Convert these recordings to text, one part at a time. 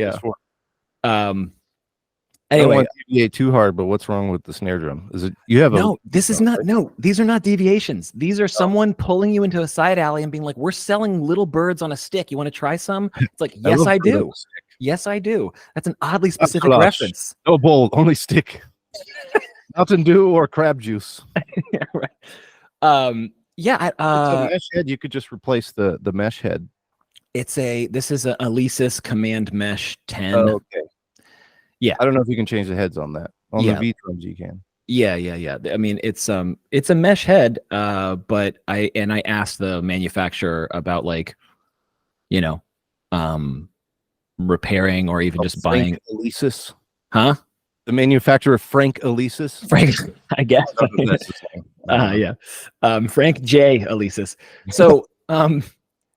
Yeah. It's 4. Um. I don't Anyway, want to deviate too hard, but what's wrong with the snare drum? Is it you have no, this is not. No, these are not deviations. These are someone pulling you into a side alley and being like, "We're selling little birds on a stick. You want to try some?" It's like, yes, I do. Yes, I do. That's an oddly specific reference. No bowl, only stick. Mountain Dew or crab juice. Yeah, right. Yeah. It's a mesh head. You could just replace the mesh head. This is a Alesis Command Mesh 10. Oh, okay. Yeah. I don't know if you can change the heads on that. On the V-drums you can. Yeah. I mean, it's a mesh head, but I asked the manufacturer about, like, you know, repairing or even just buying Alesis. Huh? The manufacturer Frank Alesis. Frank, I guess. Yeah. Frank J. Alesis. So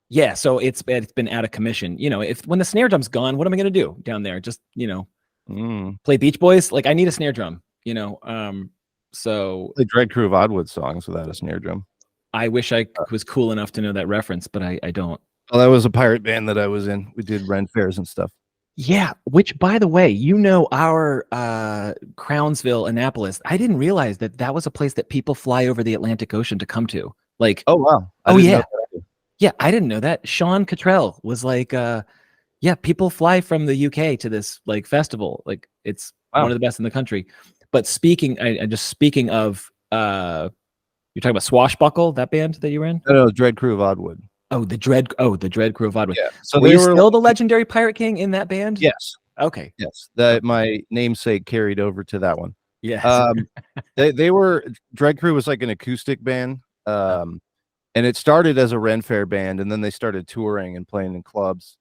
yeah, so it's been out of commission. You know, when the snare drum's gone, what am I gonna do down there? Just, play Beach Boys? Like, I need a snare drum, so the Dread Crew of Oddwood songs without a snare drum. I wish I was cool enough to know that reference, but I don't. Well, that was a pirate band that I was in. We did Ren fairs and stuff. Yeah, which, by the way, our Crownsville, Annapolis, I didn't realize that was a place that people fly over the Atlantic Ocean to come to. Like, oh wow. Yeah, I didn't know that. Sean Cottrell was like, yeah, people fly from the UK to this, like, festival. Like, it's one of the best in the country. But speaking of, you're talking about Swashbuckle, that band that you were in? No, Dread Crew of Oddwood. The Dread Crew of Oddwood. Yeah. So were you still the legendary Pirate King in that band? Yes. Okay. Yes. My namesake carried over to that one. Yes. They were Dread Crew was like an acoustic band. And it started as a Ren Fair band, and then they started touring and playing in clubs.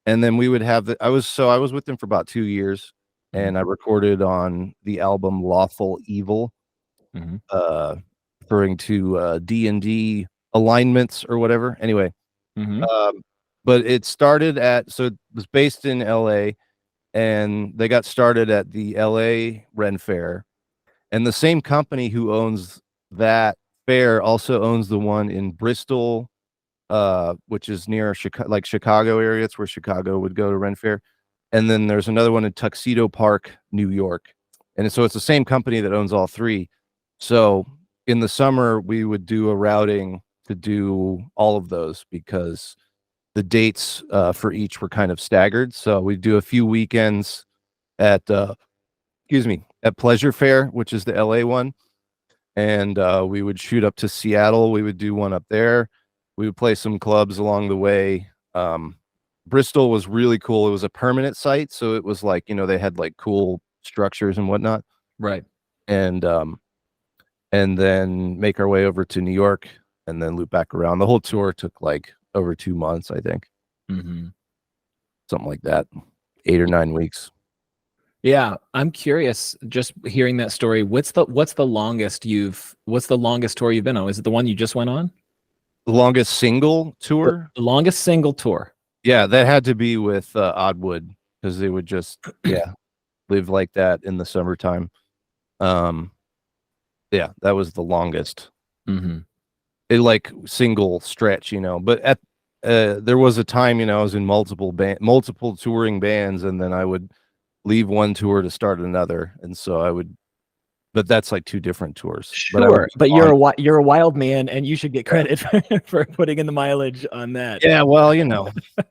And then we would have I was with them for about 2 years, and I recorded on the album Lawful Evil, referring to D&D alignments or whatever. Anyway, but it started it was based in LA, and they got started at the LA Ren Fair, and the same company who owns that fair also owns the one in Bristol, which is near Chicago area. It's where Chicago would go to Ren Fair. And then there's another one in Tuxedo Park, New York. And so it's the same company that owns all three. So in the summer, we would do a routing to do all of those because the dates for each were kind of staggered. So we'd do a few weekends at Pleasure Fair, which is the LA one. And we would shoot up to Seattle. We would do one up there. We would play some clubs along the way. Bristol was really cool. It was a permanent site, so it was like, they had like cool structures and whatnot. Right. And then make our way over to New York and then loop back around. The whole tour took like over 2 months, I think. Something like that. 8 or 9 weeks. Yeah, I'm curious just hearing that story. What's the longest tour you've been on? Is it the one you just went on? The longest single tour? The longest single tour. Yeah, that had to be with Oddwood, because they would just live like that in the summertime. Yeah, that was the longest. It like single stretch, but there was a time, I was in multiple touring bands, and then I would leave one tour to start another, and so but that's like 2 different tours. Sure, but you're a wild man, and you should get credit for putting in the mileage on that. Yeah, well,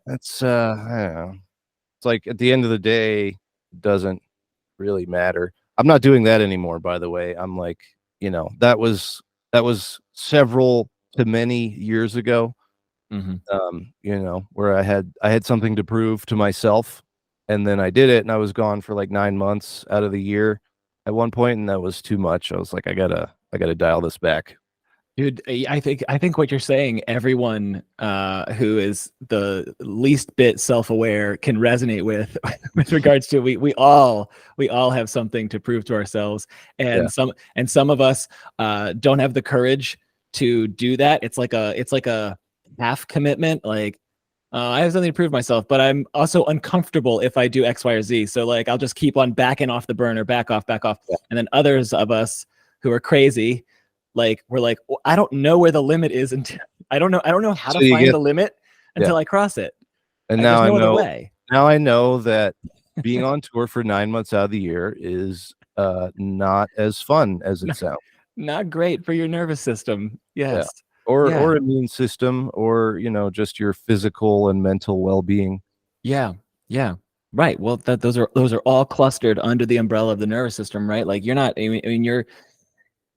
that's I don't know. It's like at the end of the day, it doesn't really matter. I'm not doing that anymore, by the way. I'm like, that was several to many years ago. Where I had something to prove to myself. And then I did it, and I was gone for like 9 months out of the year at one point, and that was too much. I was like, I gotta dial this back. Dude, I think what you're saying, everyone who is the least bit self-aware can resonate with regards to we all have something to prove to ourselves, and some of us don't have the courage to do that. It's like a half commitment, like, I have something to prove myself, but I'm also uncomfortable if I do X, Y, or Z. So like, I'll just keep on backing off the burner, back off. Yeah. And then others of us who are crazy, like, we're like, well, I don't know where the limit is until I don't know how to find the limit until I cross it. And now I know now I know that being on tour for 9 months out of the year is not as fun as it sounds. Not great for your nervous system. Yes. Yeah. Yeah. Or immune system, or just your physical and mental well-being. Yeah. Yeah. Right. Well, those are all clustered under the umbrella of the nervous system, right? Like you're not. I mean,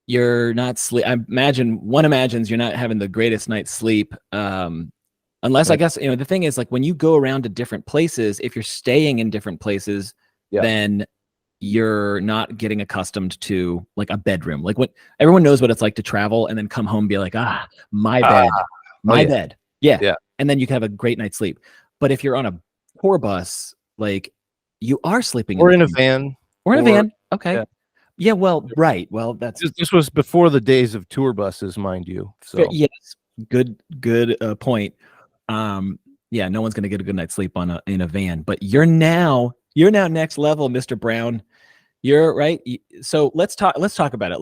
you're not sleep. One imagines you're not having the greatest night's sleep. Unless I guess the thing is, like, when you go around to different places, if you're staying in different places, then you're not getting accustomed to like a bedroom. Like when everyone knows what it's like to travel and then come home and be like, my bed. Yeah. And then you can have a great night's sleep. But if you're on a tour bus, like you are sleeping in a van. Or in a van. Okay. Yeah, well, right. Well, this was before the days of tour buses, mind you. So yes, good point. Yeah, no one's gonna get a good night's sleep in a van. But you're now next level, Mr. Brown. You're right. So let's talk about it.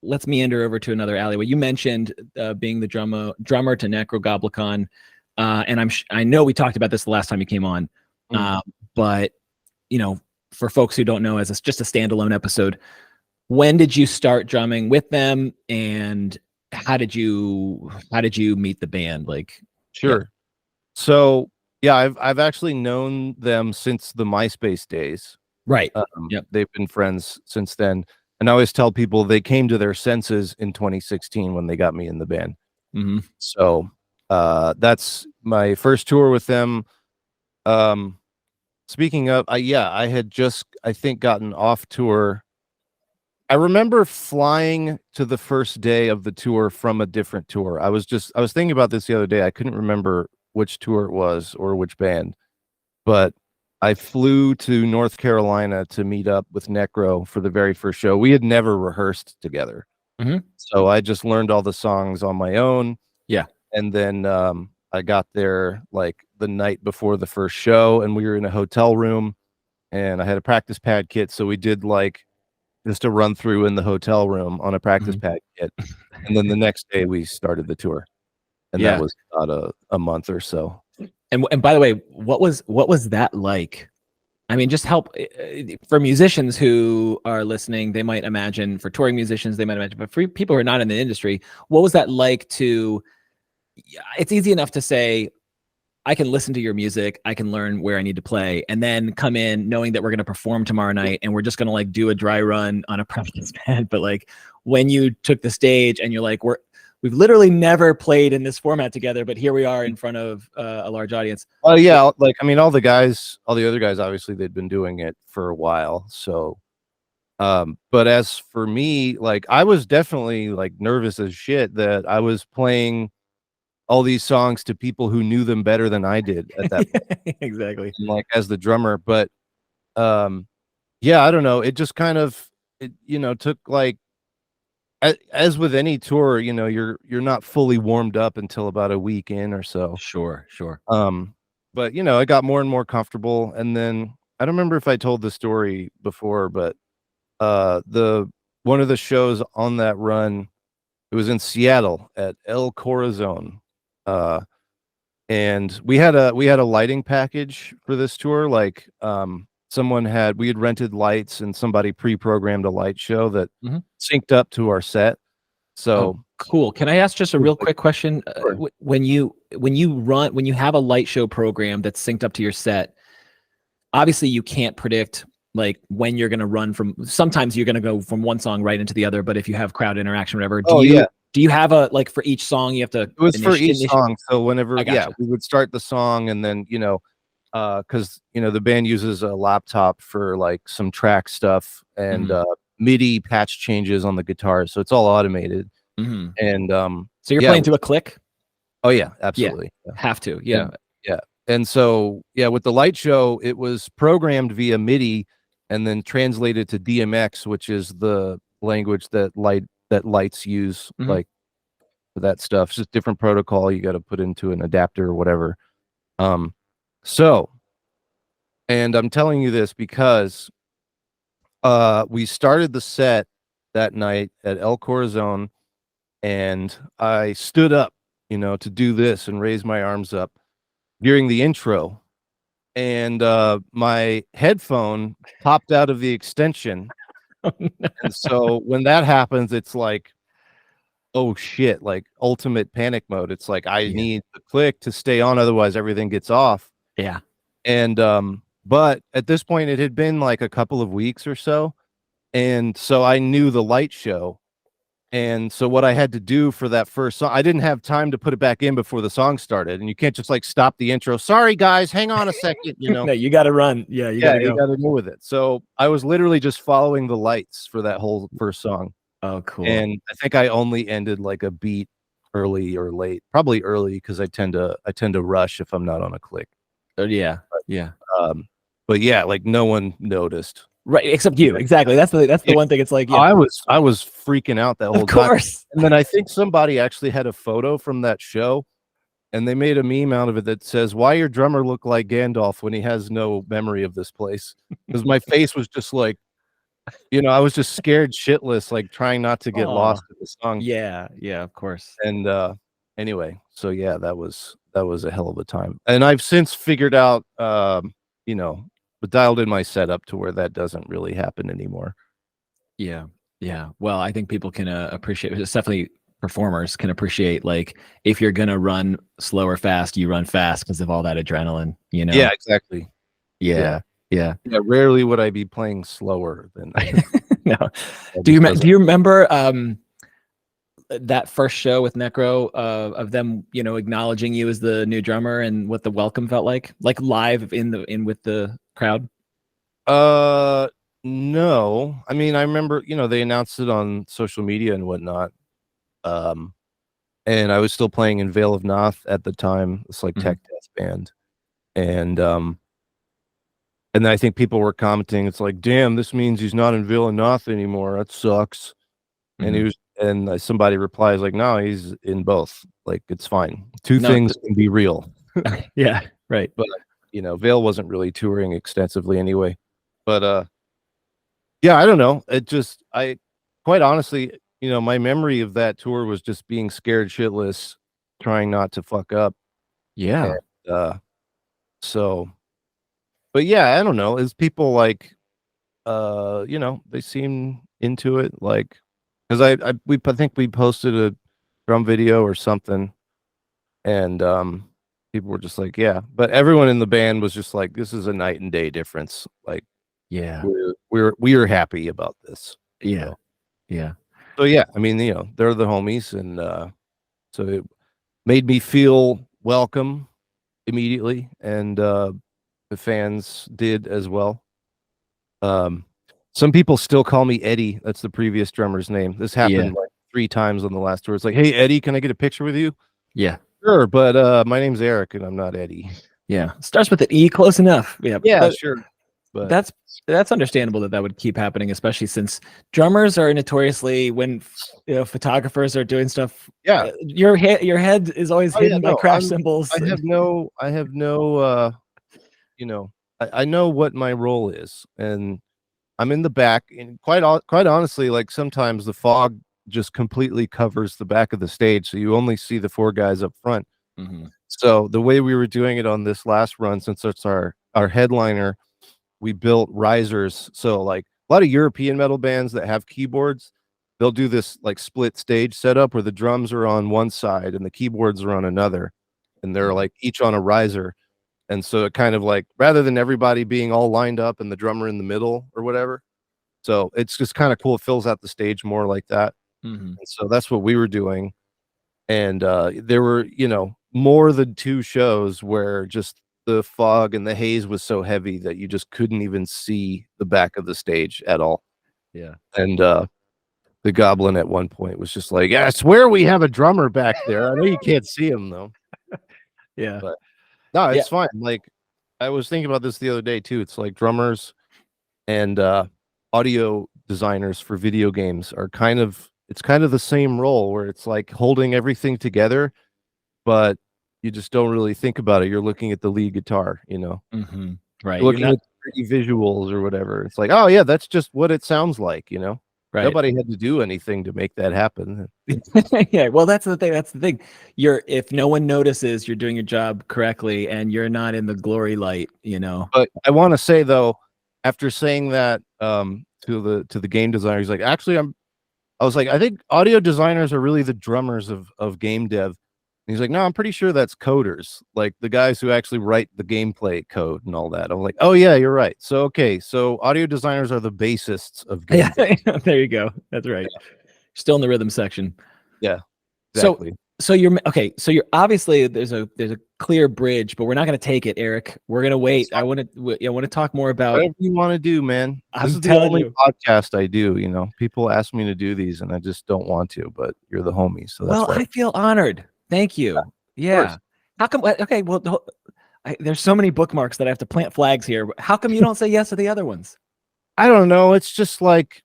Let's meander over to another alleyway. You mentioned being the drummer to Nekrogoblikon, and I know we talked about this the last time you came on, but for folks who don't know, as just a standalone episode, when did you start drumming with them, and how did you meet the band? Like, sure. So I've actually known them since the MySpace days. Right. They've been friends since then. And I always tell people they came to their senses in 2016 when they got me in the band. Mm-hmm. So that's my first tour with them. Speaking of, I had just, I think, gotten off tour. I remember flying to the first day of the tour from a different tour. I was thinking about this the other day. I couldn't remember which tour it was or which band, but I flew to North Carolina to meet up with Necro for the very first show. We had never rehearsed together. Mm-hmm. So I just learned all the songs on my own. Yeah. And then I got there like the night before the first show, and we were in a hotel room, and I had a practice pad kit. So we did like just a run through in the hotel room on a practice pad kit. And then the next day we started the tour. And that was about a month or so. And by the way, what was that like? I mean, just help for musicians who are listening. They might imagine, for touring musicians, they might imagine, but for people who are not in the industry, what was that like to? It's easy enough to say, I can listen to your music, I can learn where I need to play, and then come in knowing that we're going to perform tomorrow night and we're just going to like do a dry run on a practice pad. But like when you took the stage and you're like, we've literally never played in this format together, but here we are in front of a large audience. Oh yeah, like I mean, all the other guys, obviously they'd been doing it for a while. So, but as for me, like I was definitely like nervous as shit that I was playing all these songs to people who knew them better than I did at that point. Exactly. And, like as the drummer, but yeah, I don't know. It just kind of took like. As with any tour, you're not fully warmed up until about a week in or so. Sure. But I got more and more comfortable, and then I don't remember if I told the story before, but one of the shows on that run, it was in Seattle at El Corazon, and we had a lighting package for this tour. Like we had rented lights, and somebody pre-programmed a light show that synced up to our set. So cool. Can I ask just a real quick question? Sure. When you have a light show program that's synced up to your set, obviously you can't predict like when you're going to run from. Sometimes you're going to go from one song right into the other, but if you have crowd interaction, whatever, do you have a like for each song you have to? It was for each song. So whenever we would start the song, and then because the band uses a laptop for like some track stuff and MIDI patch changes on the guitar, so it's all automated. And so you're playing to a click. Oh yeah, absolutely. Have to. And so with the light show, it was programmed via MIDI and then translated to DMX, which is the language that lights use, like for that stuff. It's just different protocol you got to put into an adapter or whatever. So, and I'm telling you this because we started the set that night at El Corazon, and I stood up, to do this and raise my arms up. during the intro, and my headphone popped out of the extension. And so when that happens, it's like, oh shit, like ultimate panic mode. It's like I need the click to stay on, otherwise everything gets off. Yeah. And but at this point it had been like a couple of weeks or so, and so I knew the light show. And so what I had to do for that first song, I didn't have time to put it back in before the song started. And you can't just like stop the intro. Sorry guys, hang on a second, you know. No, you got to run. Yeah, you got to go. You got to go with it. So I was literally just following the lights for that whole first song. Oh, cool. And I think I only ended like a beat early or late, probably early, because I tend to rush if I'm not on a click. Yeah, but yeah, like no one noticed. Right, except you. Exactly. That's the one thing. It's like, I was freaking out that whole time. Of course. And then I think somebody actually had a photo from that show, and they made a meme out of it that says, "Why your drummer look like Gandalf when he has no memory of this place?" Because my face was just like, you know, I was just scared shitless, like trying not to get lost in the song. Yeah, of course. And anyway, so yeah, that was a hell of a time. And I've since figured out, you know, but dialed in my setup to where that doesn't really happen anymore. Yeah. Well, I think people can appreciate. It's definitely performers can appreciate, like, if you're gonna run slow or fast, you run fast because of all that adrenaline. You know. Yeah, exactly. Yeah. Rarely would I be playing slower than. No. Do you remember that first show with Necro, of them, you know, acknowledging you as the new drummer, and what the welcome felt like live with the crowd? No. I mean, I remember, you know, they announced it on social media and whatnot. And I was still playing in Veil of Noth at the time. It's like tech death band. And then I think people were commenting, it's like, damn, this means he's not in Veil of Noth anymore. That sucks. And somebody replies like, no, he's in both. Like, it's fine. Two things can be real. Yeah, right. But you know, Veil wasn't really touring extensively anyway. But yeah, I don't know. I quite honestly, you know, my memory of that tour was just being scared shitless, trying not to fuck up. Yeah. And, so, but yeah, I don't know. Is people like, you know, they seem into it, like, because I think we posted a drum video or something, and people were just like, yeah, but everyone in the band was just like, this is a night and day difference. Like, yeah, we're happy about this. Yeah. So yeah, I mean, you know, they're the homies, and so it made me feel welcome immediately, and the fans did as well. Some people still call me Eddie. That's the previous drummer's name. This happened like 3 times on the last tour. It's like, hey Eddie, can I get a picture with you? Yeah. Sure, but my name's Eric and I'm not Eddie. Yeah. Starts with an E, close enough. Yeah. Yeah, sure. But that's understandable that would keep happening, especially since drummers are notoriously, when, you know, photographers are doing stuff. Yeah. Your head is always hidden by crash cymbals. I have no you know, I know what my role is, and I'm in the back, and quite honestly, like, sometimes the fog just completely covers the back of the stage, so you only see the 4 guys up front. So the way we were doing it on this last run, since it's our headliner, we built risers. So like a lot of European metal bands that have keyboards, they'll do this like split stage setup where the drums are on one side and the keyboards are on another, and they're like each on a riser. And so it kind of like, rather than everybody being all lined up and the drummer in the middle or whatever, so it's just kind of cool. It fills out the stage more like that. And so that's what we were doing. And there were, you know, more than 2 shows where just the fog and the haze was so heavy that you just couldn't even see the back of the stage at all. Yeah. And the Goblin at one point was just like, yeah, I swear we have a drummer back there. I know you can't see him though. Yeah. But no, it's fine. Like, I was thinking about this the other day too. It's like drummers and audio designers for video games are kind of the same role, where it's like holding everything together, but you just don't really think about it. You're looking at the lead guitar, you know, right? You're looking at pretty visuals or whatever. It's like, oh yeah, that's just what it sounds like, you know. Right. Nobody had to do anything to make that happen. Yeah, well, that's the thing. That's the thing. If no one notices you're doing your job correctly and you're not in the glory light, But I want to say though, after saying that to the game designer, he's like, actually, I was like, I think audio designers are really the drummers of game dev. And he's like, no, I'm pretty sure that's coders, like the guys who actually write the gameplay code and all that. I'm like, oh yeah, you're right. So okay, so audio designers are the bassists of game dev. There you go. That's right. Yeah. Still in the rhythm section. Yeah, exactly. So you're okay. So you're obviously there's a clear bridge, but we're not going to take it, Eric. We're going to wait. I want to talk more about whatever you want to do, man. This is the only podcast I do. People ask me to do these, and I just don't want to. But you're the homie, so that's why. I feel honored. Thank you. Yeah. How come? Okay. Well, there's so many bookmarks that I have to plant flags here. How come you don't say yes to the other ones? I don't know. It's just like,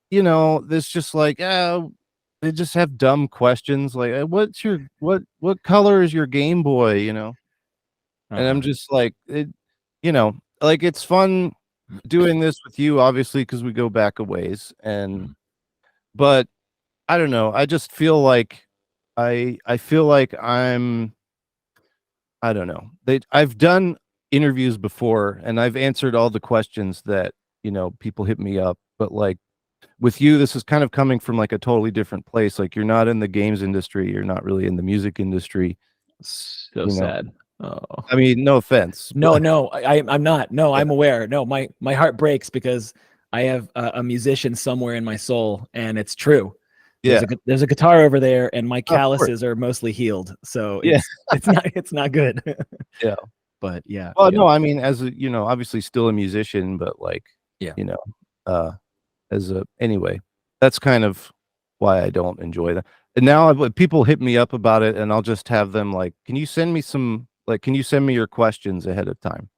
there's just like, they just have dumb questions like, what color is your Game Boy? And I'm just like, like it's fun doing this with you, obviously, because we go back a ways, but I don't know. I just feel like I feel like I don't know. I've done interviews before and I've answered all the questions that, people hit me up, but like with you, this is kind of coming from like a totally different place. Like you're not in the games industry. You're not really in the music industry. So sad. Oh, I mean, no offense. No, I'm not. No, yeah. I'm aware. No, my heart breaks because I have a musician somewhere in my soul, and it's true. There's a guitar over there, and my calluses are mostly healed. So it's not good. Yeah, but yeah. Well, no, I mean, as a, obviously still a musician, but like, anyway, that's kind of why I don't enjoy that. And now people hit me up about it, and I'll just have them like, can you send me your questions ahead of time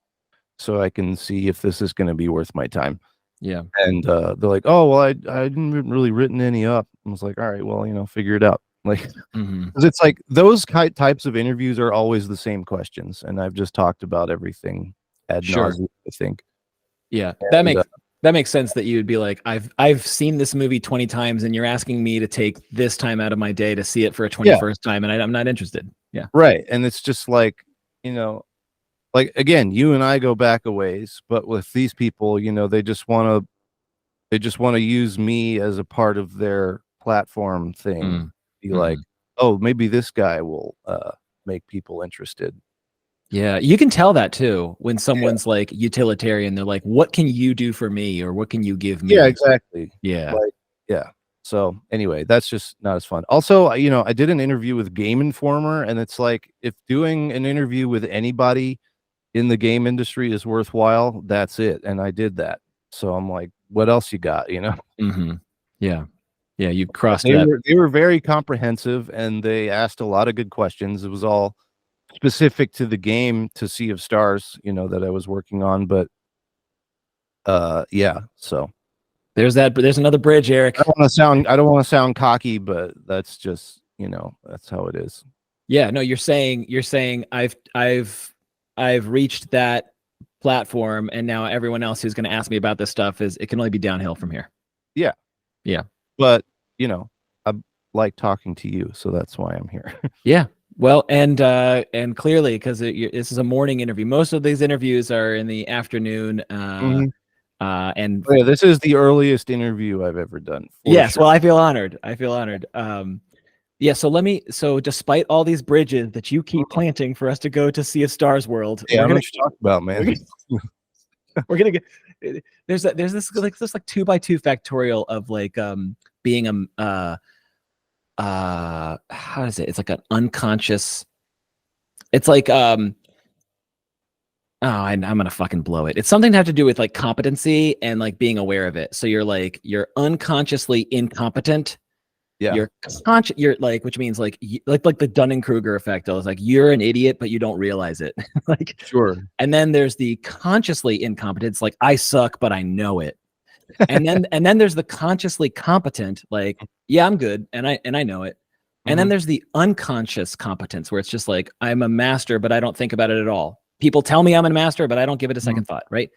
so I can see if this is going to be worth my time? Yeah. And they're like, oh, well, I didn't really written any up. I was like, all right, well, figure it out. Like, because it's like those types of interviews are always the same questions. And I've just talked about everything ad nauseum, I think. Yeah. That makes sense that you would be like, I've seen this movie 20 times and you're asking me to take this time out of my day to see it for a 21st time. And I'm not interested. Yeah. Right. And it's just like, like, again, you and I go back a ways, but with these people, they just want to use me as a part of their platform thing. Be like, oh, maybe this guy will make people interested. Yeah, you can tell that too when someone's like utilitarian. They're like, what can you do for me, or what can you give me? Yeah, exactly. Yeah. So anyway, that's just not as fun. Also, I did an interview with Game Informer, and it's like, if doing an interview with anybody in the game industry is worthwhile, that's it. And I did that. So I'm like, what else you got, Yeah. Yeah, you crossed They were very comprehensive, and they asked a lot of good questions. It was all specific to the game, to Sea of Stars, that I was working on. But so there's another bridge, Eric. I don't want to sound cocky, but that's just, that's how it is. Yeah, no, you're saying I've reached that platform, and now everyone else who's going to ask me about this stuff it can only be downhill from here. Yeah. But I like talking to you, so that's why I'm here. Yeah. Well, and clearly, because this is a morning interview. Most of these interviews are in the afternoon. And this is the earliest interview I've ever done. Yes. Sure. Well, I feel honored. Yeah. So despite all these bridges that you keep planting for us to go to Sea of Stars world, we're gonna talk about, man. We're gonna get there's this 2x2 factorial of like being how is it? It's like an unconscious. It's like I'm gonna fucking blow it. It's something to have to do with like competency and like being aware of it. So you're unconsciously incompetent. Yeah. You're like, which means like the Dunning-Kruger effect. I was like, you're an idiot, but you don't realize it. Like, sure. And then there's the consciously incompetent. It's like, I suck, but I know it. And then there's the consciously competent. Like, yeah, I'm good, and I know it. And then there's the unconscious competence, where it's just like, I'm a master, but I don't think about it at all. People tell me I'm a master, but I don't give it a second thought. Right.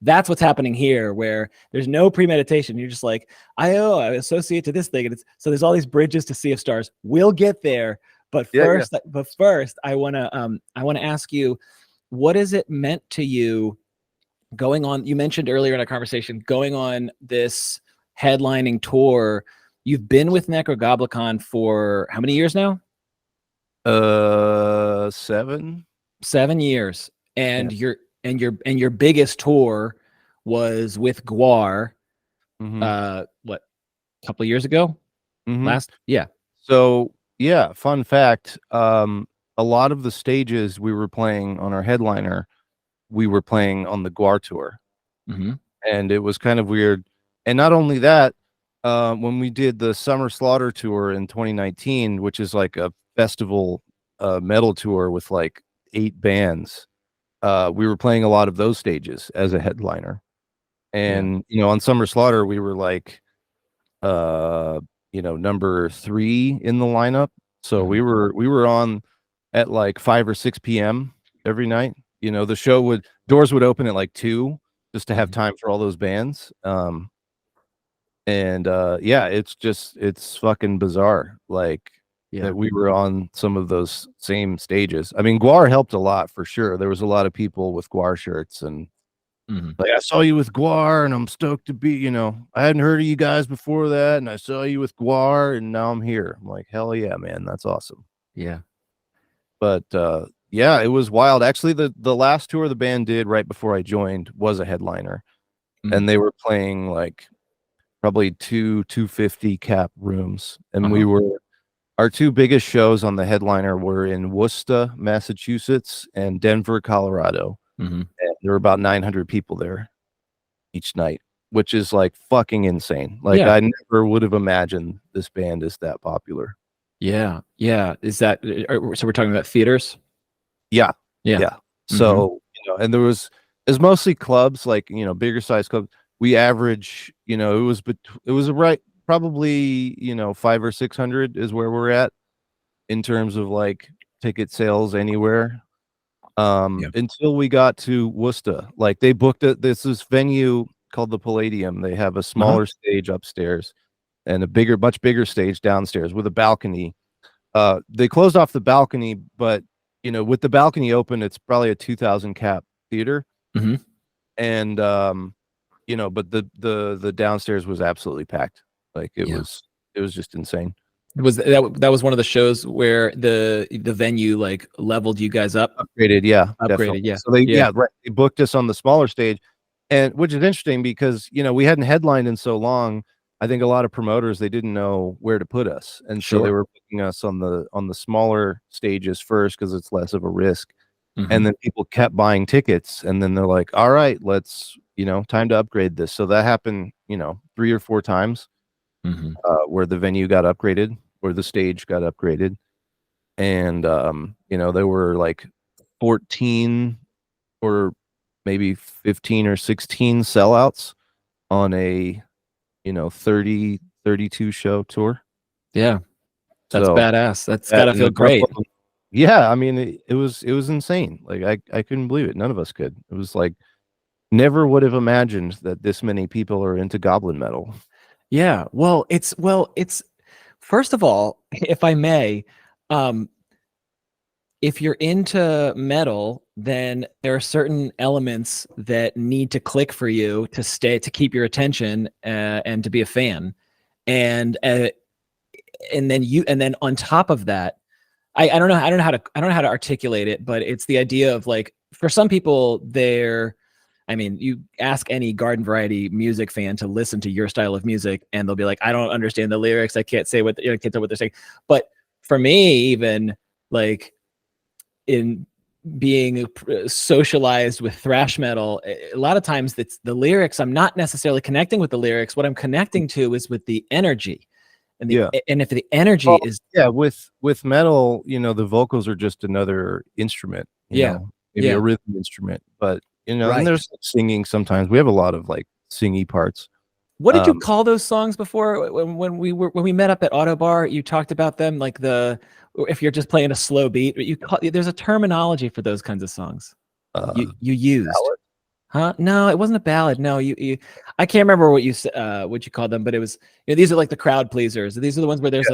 That's what's happening here, where there's no premeditation. You're just like, I associate to this thing, and so there's all these bridges to Sea of Stars. We'll get there, but first, I wanna ask you, what has it meant to you going on? You mentioned earlier in our conversation going on this headlining tour. You've been with Nekrogoblikon for how many years now? 7 years, and your biggest tour was with Gwar. What, a couple of years ago? So fun fact, a lot of the stages we were playing on our headliner, we were playing on the Gwar tour, and it was kind of weird. And not only that, when we did the Summer Slaughter tour in 2019, which is like a festival metal tour with like 8 bands, we were playing a lot of those stages as a headliner. And on Summer Slaughter we were like number 3 in the lineup, so we were on at like 5 or 6 p.m. every night. The doors would open at like 2 just to have time for all those bands. It's fucking bizarre, like that we were on some of those same stages. I mean, Gwar helped a lot for sure. There was a lot of people with Gwar shirts, and like, I saw you with Gwar and I'm stoked to be, I hadn't heard of you guys before that, and I saw you with Gwar and now I'm here. I'm like, hell yeah, man, that's awesome. Yeah. But it was wild. Actually, the last tour the band did right before I joined was a headliner, and they were playing like probably 250 cap rooms, and our 2 biggest shows on the headliner were in Worcester, Massachusetts, and Denver, Colorado. And there were about 900 people there each night, which is like fucking insane. Like, I never would have imagined this band is that popular. Yeah. Is that so? We're talking about theaters. Yeah. So and it's mostly clubs, like bigger size clubs. We average, it was probably 500 or 600 is where we're at in terms of like ticket sales anywhere. Until we got to Worcester, like they booked this venue called the Palladium. They have a smaller stage upstairs and a much bigger stage downstairs with a balcony. They closed off the balcony, but with the balcony open, it's probably a 2,000 cap theater. And but the downstairs was absolutely packed. Like it was just insane. That was one of the shows where the venue like leveled you guys up? Upgraded. Definitely. So they booked us on the smaller stage, and which is interesting because we hadn't headlined in so long. I think a lot of promoters, they didn't know where to put us, and so they were putting us on the smaller stages first because it's less of a risk. And then people kept buying tickets, and then they're like, all right, let's time to upgrade this. So that happened 3 or 4 times. Where the venue got upgraded, where the stage got upgraded, and there were like 14 or maybe 15 or 16 sellouts on a 32 show tour. That's badass. That's gotta feel great. I mean, it was insane. Like I couldn't believe it. None of us could. It was like, never would have imagined that this many people are into goblin metal. Yeah. Well, it's first of all, if I may, if you're into metal, then there are certain elements that need to click for you to keep your attention and to be a fan. And then on top of that, I don't know how to articulate it, but it's the idea of like, for some people, you ask any garden variety music fan to listen to your style of music, and they'll be like, I don't understand the lyrics. I can't say can't tell what they're saying. But for me, even like in being socialized with thrash metal, a lot of times it's the lyrics. I'm not necessarily connecting with the lyrics. What I'm connecting to is with the energy. And if the energy is with metal, the vocals are just another instrument. Maybe a rhythm instrument, but and there's singing sometimes. We have a lot of like singy parts. What did you call those songs before when we met up at Auto Bar? You talked about them like if you're just playing a slow beat. There's a terminology for those kinds of songs. You used Huh? No, it wasn't a ballad. No, I can't remember what you called them, but it was, these are like the crowd pleasers. These are the ones where there's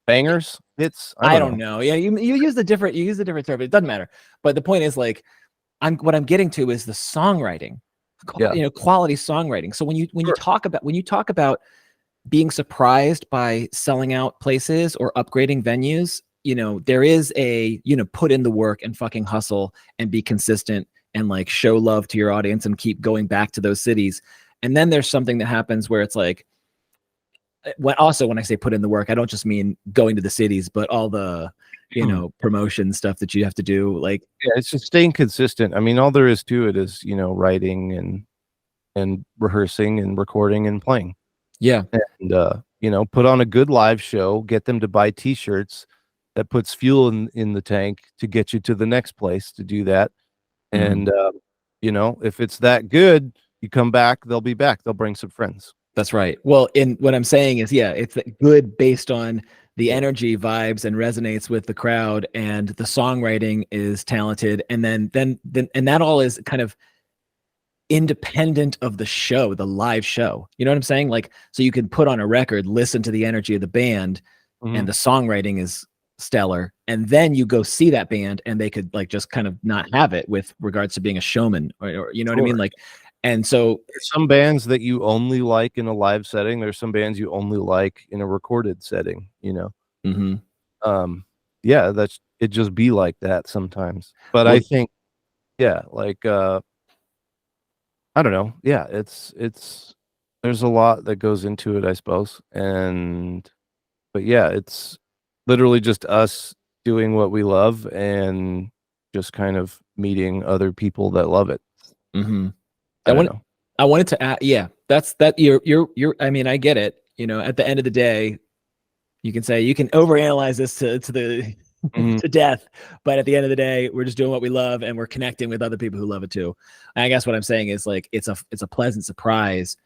Bangers. It's I don't don't know. Yeah, you use the different term, but it doesn't matter. But the point is, like, what I'm getting to is the songwriting, quality songwriting. So when you talk about being surprised by selling out places or upgrading venues, there is a, put in the work and fucking hustle and be consistent and like show love to your audience and keep going back to those cities. And then there's something that happens where it's like, when I say put in the work, I don't just mean going to the cities, but all the, promotion stuff that you have to do. Like, it's just staying consistent. I mean, all there is to it is, writing and rehearsing and recording and playing. Yeah. And, put on a good live show, get them to buy t-shirts. That puts fuel in the tank to get you to the next place to do that. And, if it's that good, you come back, they'll be back. They'll bring some friends. That's right. Well, what I'm saying is, it's good based on the energy, vibes, and resonates with the crowd, and the songwriting is talented. And then and that all is kind of independent of the show, the live show. You know what I'm saying? Like, so you can put on a record, listen to the energy of the band, and the songwriting is stellar, and then you go see that band and they could like just kind of not have it with regards to being a showman, or you know what I mean? Like, and so there's some bands that you only like in a live setting. There's some bands you only like in a recorded setting, yeah, that's it. Just be like that sometimes. But I think, like, I don't know. Yeah, it's there's a lot that goes into it, I suppose. But yeah, it's literally just us doing what we love and just kind of meeting other people that love it. I wanted to add, that's that. You're. I mean, I get it. At the end of the day, you can say you can overanalyze this to the to death, but at the end of the day, we're just doing what we love and we're connecting with other people who love it too. And I guess what I'm saying is, like, it's a pleasant surprise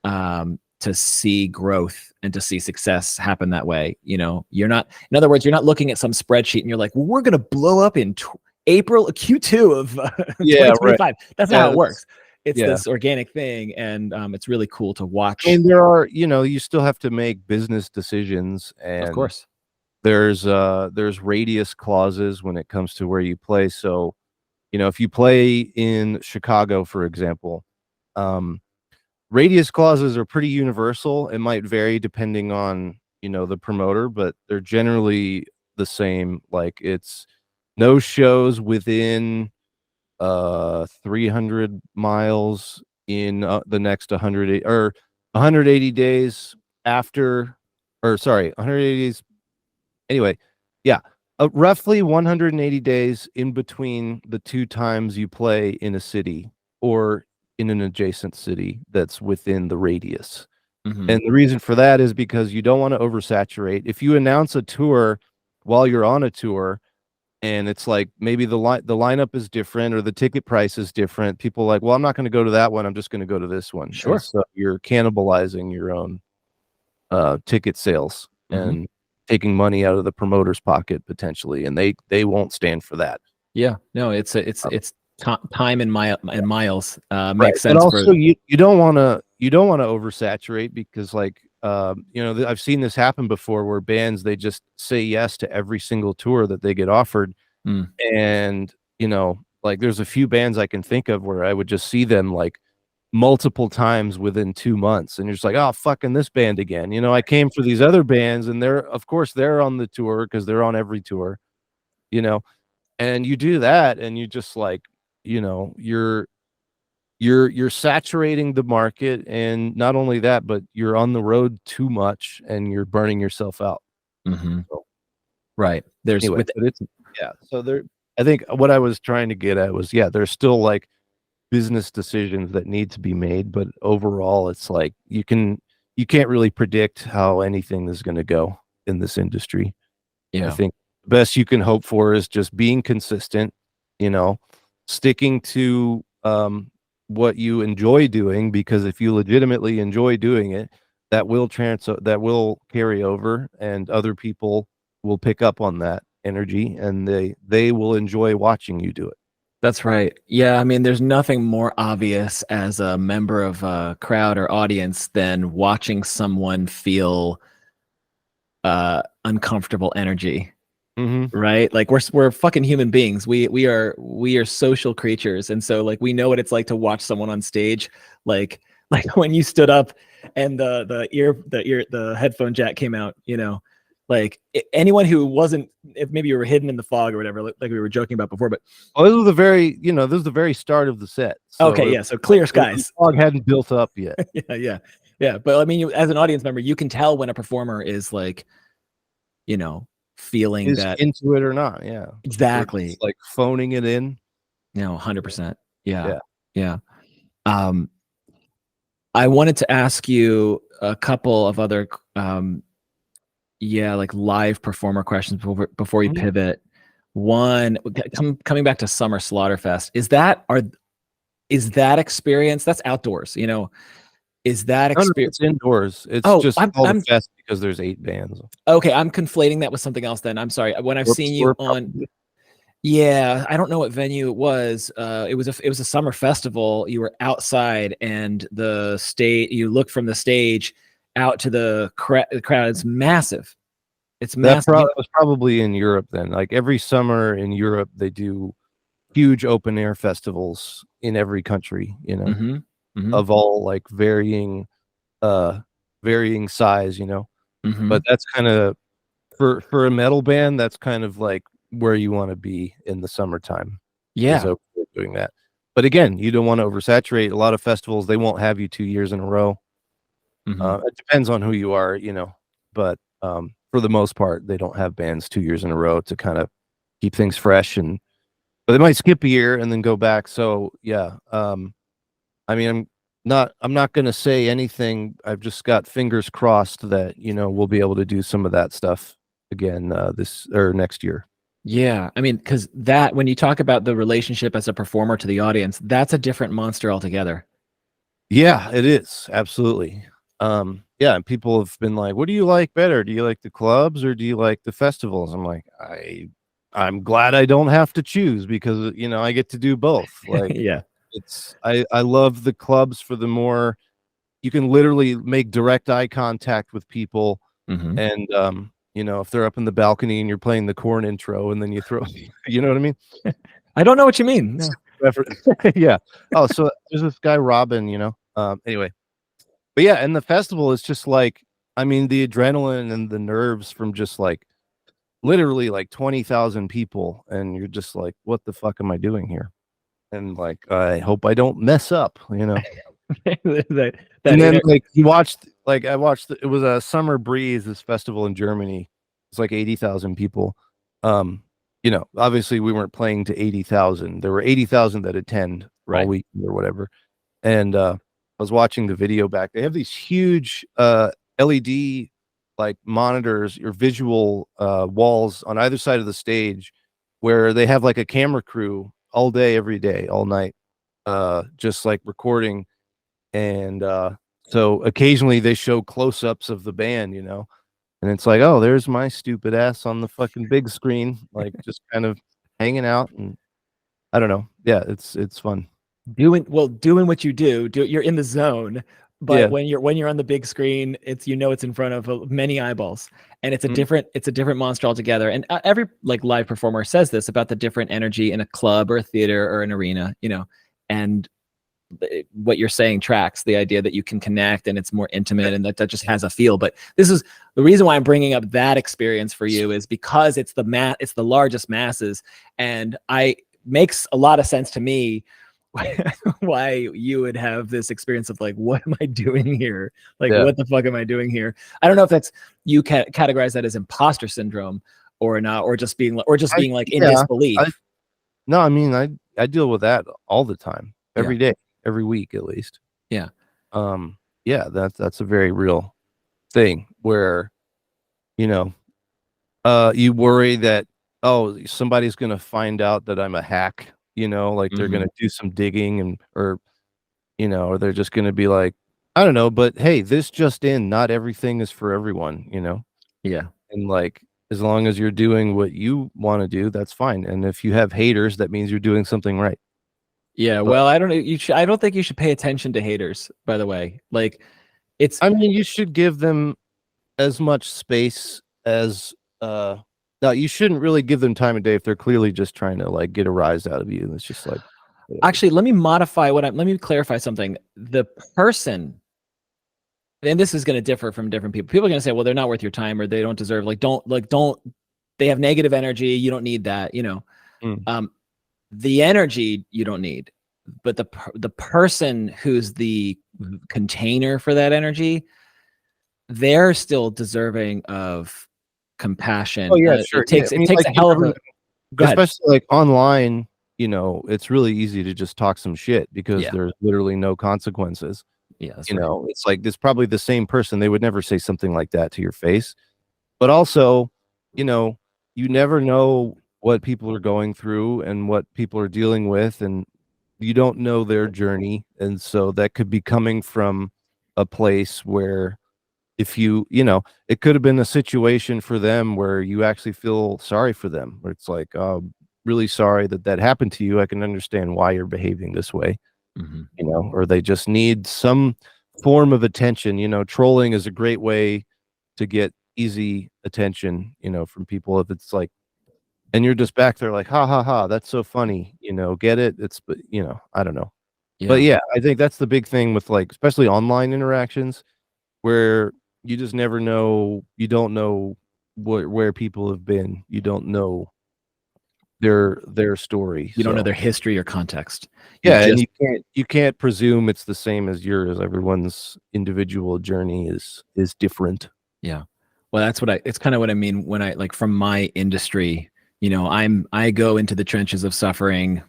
to see growth and to see success happen that way. You're not, in other words, you're not looking at some spreadsheet and you're like, well, we're going to blow up in April, Q2 of 2025. Right. That's not how it works. It's this organic thing, and it's really cool to watch. And there are, you still have to make business decisions, and of course there's radius clauses when it comes to where you play. So, if you play in Chicago, for example, radius clauses are pretty universal. It might vary depending on, the promoter, but they're generally the same. Like, it's no shows within 300 miles in the next 180 days after, or sorry, 180 days. Anyway, yeah, roughly 180 days in between the two times you play in a city or in an adjacent city that's within the radius. And the reason for that is because you don't want to oversaturate. If you announce a tour while you're on a tour, and it's like maybe the lineup is different or the ticket price is different, people are like, well, I'm not going to go to that one, I'm just going to go to this one. Sure. And so you're cannibalizing your own ticket sales and taking money out of the promoter's pocket potentially, and they won't stand for that. Yeah, no, it's time and miles. Right. Makes sense. But also, you don't want to oversaturate, because, like, I've seen this happen before, where bands, they just say yes to every single tour that they get offered. And like, there's a few bands I can think of where I would just see them like multiple times within 2 months, and you're just like, oh, fucking this band again. I came for these other bands, and they're on the tour because they're on every tour, and you do that, and you just like, you're saturating the market. And not only that, but you're on the road too much and you're burning yourself out. So, right. Anyway, so there, I think what I was trying to get at was, there's still like business decisions that need to be made, but overall it's like you can't really predict how anything is going to go in this industry. I think the best you can hope for is just being consistent, sticking to what you enjoy doing, because if you legitimately enjoy doing it, that will carry over, and other people will pick up on that energy, and they will enjoy watching you do it. That's right. Yeah, I mean, there's nothing more obvious as a member of a crowd or audience than watching someone feel uncomfortable energy, Mm-hmm. right? Like we're fucking human beings. We are social creatures, and so like we know what it's like to watch someone on stage, like like when you stood up and the headphone jack came out, like anyone who wasn't, if maybe you were hidden in the fog or whatever, like we were joking about before, but Well, this was the very, this was the very start of the set. So okay, yeah, so clear the skies. fog hadn't built up yet. Yeah. But I mean, as an audience member, you can tell when a performer is like, you know, feeling Is that into it or not? Yeah. Or exactly. just like phoning it in. 100%. Yeah. Yeah. Yeah. Um, I wanted to ask you a couple of other, like live performer questions before we Mhm. pivot. One, coming back to Summer Slaughterfest, is that experience that's outdoors? Is that No, no, experience? it's indoors. It's Oh, just called a fest because there's 8 bands. okay. I'm conflating that with something else. Then I'm sorry. When I've seen you on, Probably. yeah, I don't know what venue it was. It was a summer festival. You were outside, and you look from the stage out to the crowd. It's massive. It's That massive. was probably in Europe then. Like every summer in Europe, they do huge open air festivals in every country, Mm-hmm, mm-hmm, of all like uh varying size, mm-hmm. But that's kind of for a metal band, that's kind of like where you want to be in the summertime is Yeah. okay doing that. But again, you don't want to oversaturate. A lot of festivals, they won't have you 2 years in a row. Mm-hmm. It depends on who you are, but for the most part, they don't have bands 2 years in a row to kind of keep things fresh, but they might skip a year and then go back. So yeah, I mean, I'm not going to say anything. I've just got fingers crossed that we'll be able to do some of that stuff again this or next year. Yeah. I mean, because when you talk about the relationship as a performer to the audience, that's a different monster altogether. Yeah, it is absolutely. Yeah, and people have been like, "What do you like better? Do you like the clubs or do you like the festivals?" I'm like, I'm glad I don't have to choose because I get to do both. Like Yeah. I love the clubs for the more you can literally make direct eye contact with people, Mm-hmm. and if they're up in the balcony and you're playing the corn intro and then you throw you know what I mean? I don't know what you mean. No. Effort. Yeah. Oh, so there's this guy Robin, anyway. But yeah, and the festival is just like, I mean, the adrenaline and the nerves from just like literally like 20,000 people, and you're just like, what the fuck am I doing here? And like, I hope I don't mess up. that And then inner, like I watched it was a Summer Breeze, this festival in Germany. It's like 80,000 people. Obviously we weren't playing to 80,000. There were 80,000 that attend all right. week or whatever. And I was watching the video back. They have these huge LED like monitors or visual walls on either side of the stage where they have like a camera crew all day, every day, all night, just like recording. And so occasionally they show close-ups of the band, and it's like, oh, there's my stupid ass on the fucking big screen, like just kind of hanging out. And I don't know. Yeah, it's fun. Doing what you do, you're in the zone. But Yeah. when you're on the big screen, it's in front of many eyeballs, and it's a Mm. different monster altogether. And every like live performer says this about the different energy in a club or a theater or an arena, and what you're saying tracks the idea that you can connect and it's more intimate and that just has a feel. But this is the reason why I'm bringing up that experience for you, is because it's the largest masses, and makes a lot of sense to me why you would have this experience of like, what am I doing here? Like, Yeah. what the fuck am I doing here? I don't know if that's, you categorize that as imposter syndrome or not, or just being like in disbelief. No, I mean, I deal with that all the time, Yeah. every day, every week at least. Yeah. Yeah, that's a very real thing where, you know, you worry that, oh, somebody's gonna find out that I'm a hack, like they're Mhm. gonna do some digging or they're just gonna be like, I don't know, but hey, this just in, not everything is for everyone. Yeah. And like As long as you're doing what you want to do, that's fine. And if you have haters, that means you're doing something right. Yeah, But, well, I don't know. I don't think you should pay attention to haters, by the way. Like, I mean, you should give them as much space as no, you shouldn't really give them time of day if they're clearly just trying to like get a rise out of you. It's just like, whatever. Actually, let me modify let me clarify something. The person, and this is going to differ from different people. People are going to say, well, they're not worth your time, or they don't deserve, don't, they have negative energy. You don't need that, the energy you don't need, but the person who's the container for that energy, they're still deserving of compassion. Oh yeah, sure. It takes I mean, a hell of a, go ahead. especially like online, it's really easy to just talk some shit because there's literally no consequences. Yeah, that's It's like it's probably the same person. They would never say something like that to your face. But also, you never know what people are going through and what people are dealing with, and you don't know their journey. And so that could be coming from a place where if it could have been a situation for them where you actually feel sorry for them, where it's like, oh, really sorry that happened to you. I can understand why you're behaving this way, or they just need some form of attention. Trolling is a great way to get easy attention, from people. If it's like, and you're just back there like, ha ha ha, that's so funny, get it? But I don't know. Yeah. But yeah, I think that's the big thing with like, especially online interactions, where you just never know. You don't know where people have been. You don't know their story. You don't know their history or context. And you can't presume it's the same as yours. Everyone's individual journey is different. Yeah. Well, it's kind of what I mean when I, like, from my industry, I go into the trenches of suffering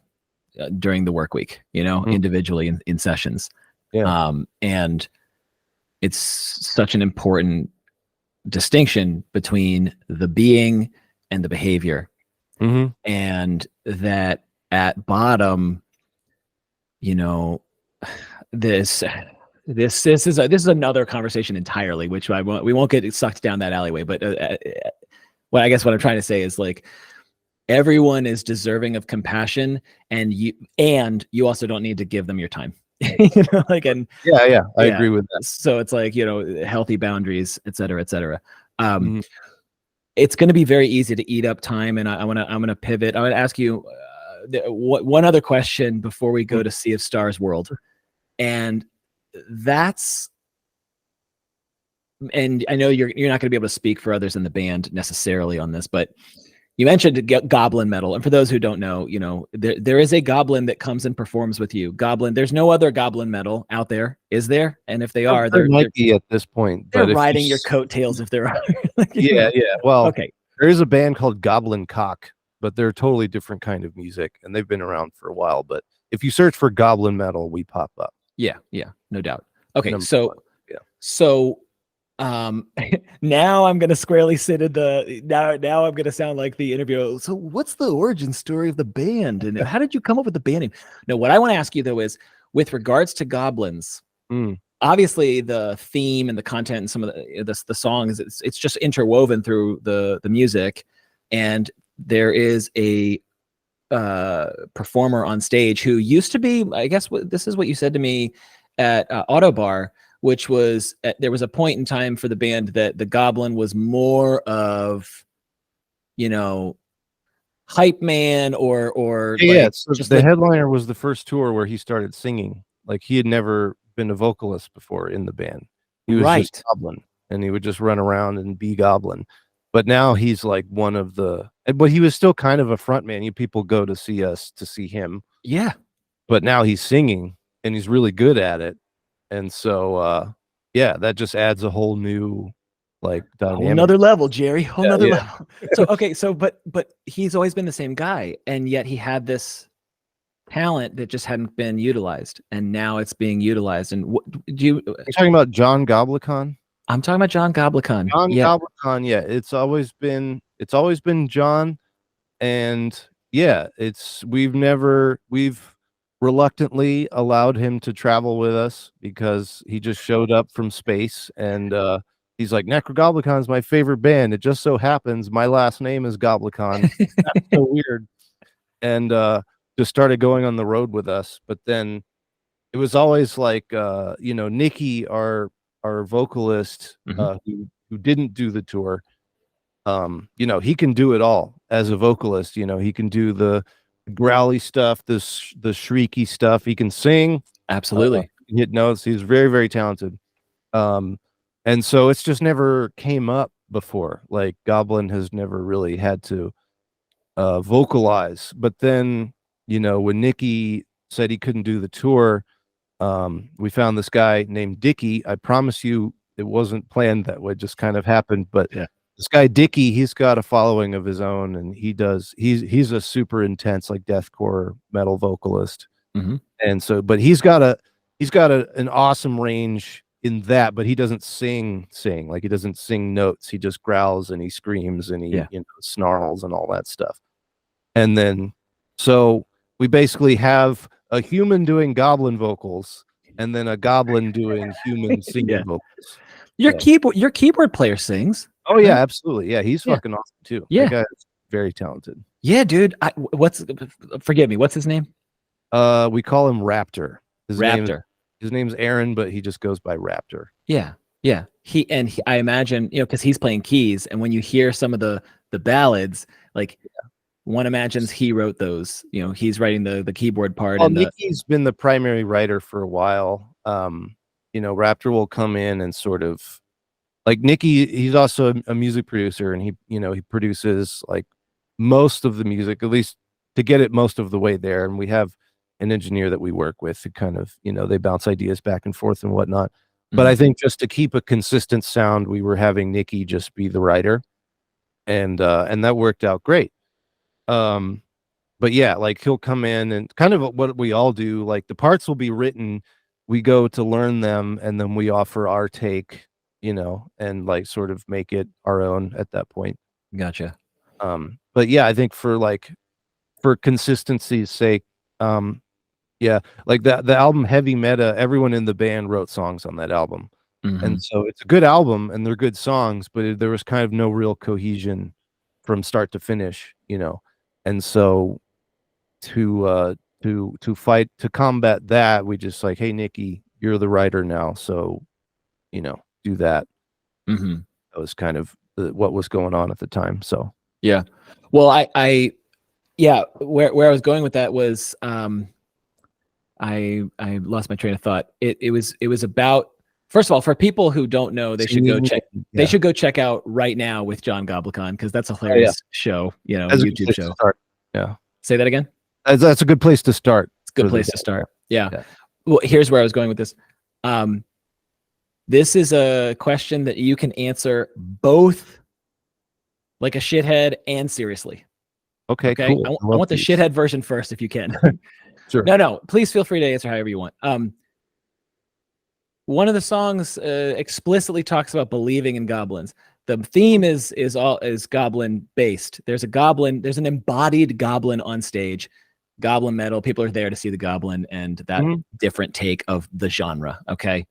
during the work week, individually in sessions. Yeah. And it's such an important distinction between the being and the behavior. And that at bottom, this is another conversation entirely, which we won't get sucked down that alleyway. But what I'm trying to say is, like, everyone is deserving of compassion, and you also don't need to give them your time. I agree with that. So it's like, healthy boundaries, et cetera, et cetera. It's going to be very easy to eat up time, and I'm gonna pivot. I want to ask you one other question before we go to Sea of Stars World, and I know you're not going to be able to speak for others in the band necessarily on this, but you mentioned goblin metal, and for those who don't know, there is a goblin that comes and performs with you. Goblin, there's no other goblin metal out there, is there? And if they are, there might be at this point. They're riding your coattails if there are. Yeah. Well, okay. There is a band called Goblin Cock, but they're a totally different kind of music, and they've been around for a while. But if you search for goblin metal, we pop up. Yeah, no doubt. Okay, so now I'm gonna squarely sit in the now I'm gonna sound like the interviewer. So what's the origin story of the band, and how did you come up with the band name? No, what I want to ask you though is, with regards to goblins, obviously the theme and the content and some of the songs, it's just interwoven through the music, and there is a performer on stage who used to be, I guess this is what you said to me at Autobar, which was there was a point in time for the band that the goblin was more of, hype man or So the headliner was the first tour where he started singing. Like, he had never been a vocalist before in the band. He was just goblin, and he would just run around and be goblin. But now he's like one of the, but he was still kind of a front man. You people go to see us to see him. Yeah. But now he's singing, and he's really good at it. And so, that just adds a whole new, like, dynamic. Whole another level, Jerry. Whole another level. So, okay. So, but he's always been the same guy. And yet he had this talent that just hadn't been utilized. And now it's being utilized. And you're talking about John Goblikon? I'm talking about John Goblikon. Goblikon, yeah. It's always been John. And we've reluctantly allowed him to travel with us because he just showed up from space, and he's like, Nekrogoblikon is my favorite band. It just so happens my last name is Goblikon. That's so weird. And just started going on the road with us. But then it was always like, you know, Nikki, our vocalist, who didn't do the tour, you know, he can do it all as a vocalist. You know, he can do the growly stuff, the shrieky stuff. He can sing, Absolutely. hit notes. He's very, very talented. And so it's just never came up before. Like Goblin has never really had to vocalize. But then, you know, when Nikki said he couldn't do the tour, we found this guy named Dickie. I promise you it wasn't planned that way, just kind of happened. But yeah, this guy Dickie, he's got a following of his own, and he's a super intense, like deathcore metal vocalist. And so, but he's got an awesome range in that, but he doesn't sing like he doesn't sing notes. He just growls and he screams and he you know, snarls and all that stuff. And then so we basically have a human doing goblin vocals and then a goblin doing human singing vocals. Your keyboard player sings. Oh yeah, absolutely. Yeah, he's fucking awesome too. Yeah, that guy's very talented. Yeah, dude. Forgive me, what's his name? We call him Raptor. His name's Aaron, but he just goes by Raptor. Yeah. I imagine, you know, because he's playing keys, and when you hear some of the ballads, like one imagines he wrote those. You know, he's writing the keyboard part. Well, Nikki's been the primary writer for a while. You know, Raptor will come in and sort of like Nikki. He's also a music producer, and he produces like most of the music, at least to get it most of the way there. And we have an engineer that we work with to kind of, you know, they bounce ideas back and forth and whatnot. But I think just to keep a consistent sound, we were having Nikki just be the writer, and that worked out great. But yeah, like he'll come in and kind of what we all do, like the parts will be written, we go to learn them, and then we offer our take, you know, and like sort of make it our own at that point. Gotcha. But yeah, I think for consistency's sake, yeah, like the album Heavy Meta, everyone in the band wrote songs on that album. And so it's a good album and they're good songs, but there was kind of no real cohesion from start to finish, you know. And so to combat that, we just like, hey Nikki, you're the writer now, so you know, do that. That was kind of what was going on at the time. So yeah, well, I where I was going with that was I lost my train of thought. It was about, first of all, for people who don't know, they should go check. They should go check out Right Now with John Goblikon, because that's a hilarious show. You know, YouTube show. Yeah. Say that again. That's a good place to start. It's a good place to start. Yeah. Well, here's where I was going with this. This is a question that you can answer both like a shithead and seriously. Okay. Cool. I want the shithead version first, if you can. Sure. No. Please feel free to answer however you want. One of the songs explicitly talks about believing in goblins. The theme is goblin based. There's an embodied goblin on stage. Goblin metal. People are there to see the goblin and that different take of the genre. Okay.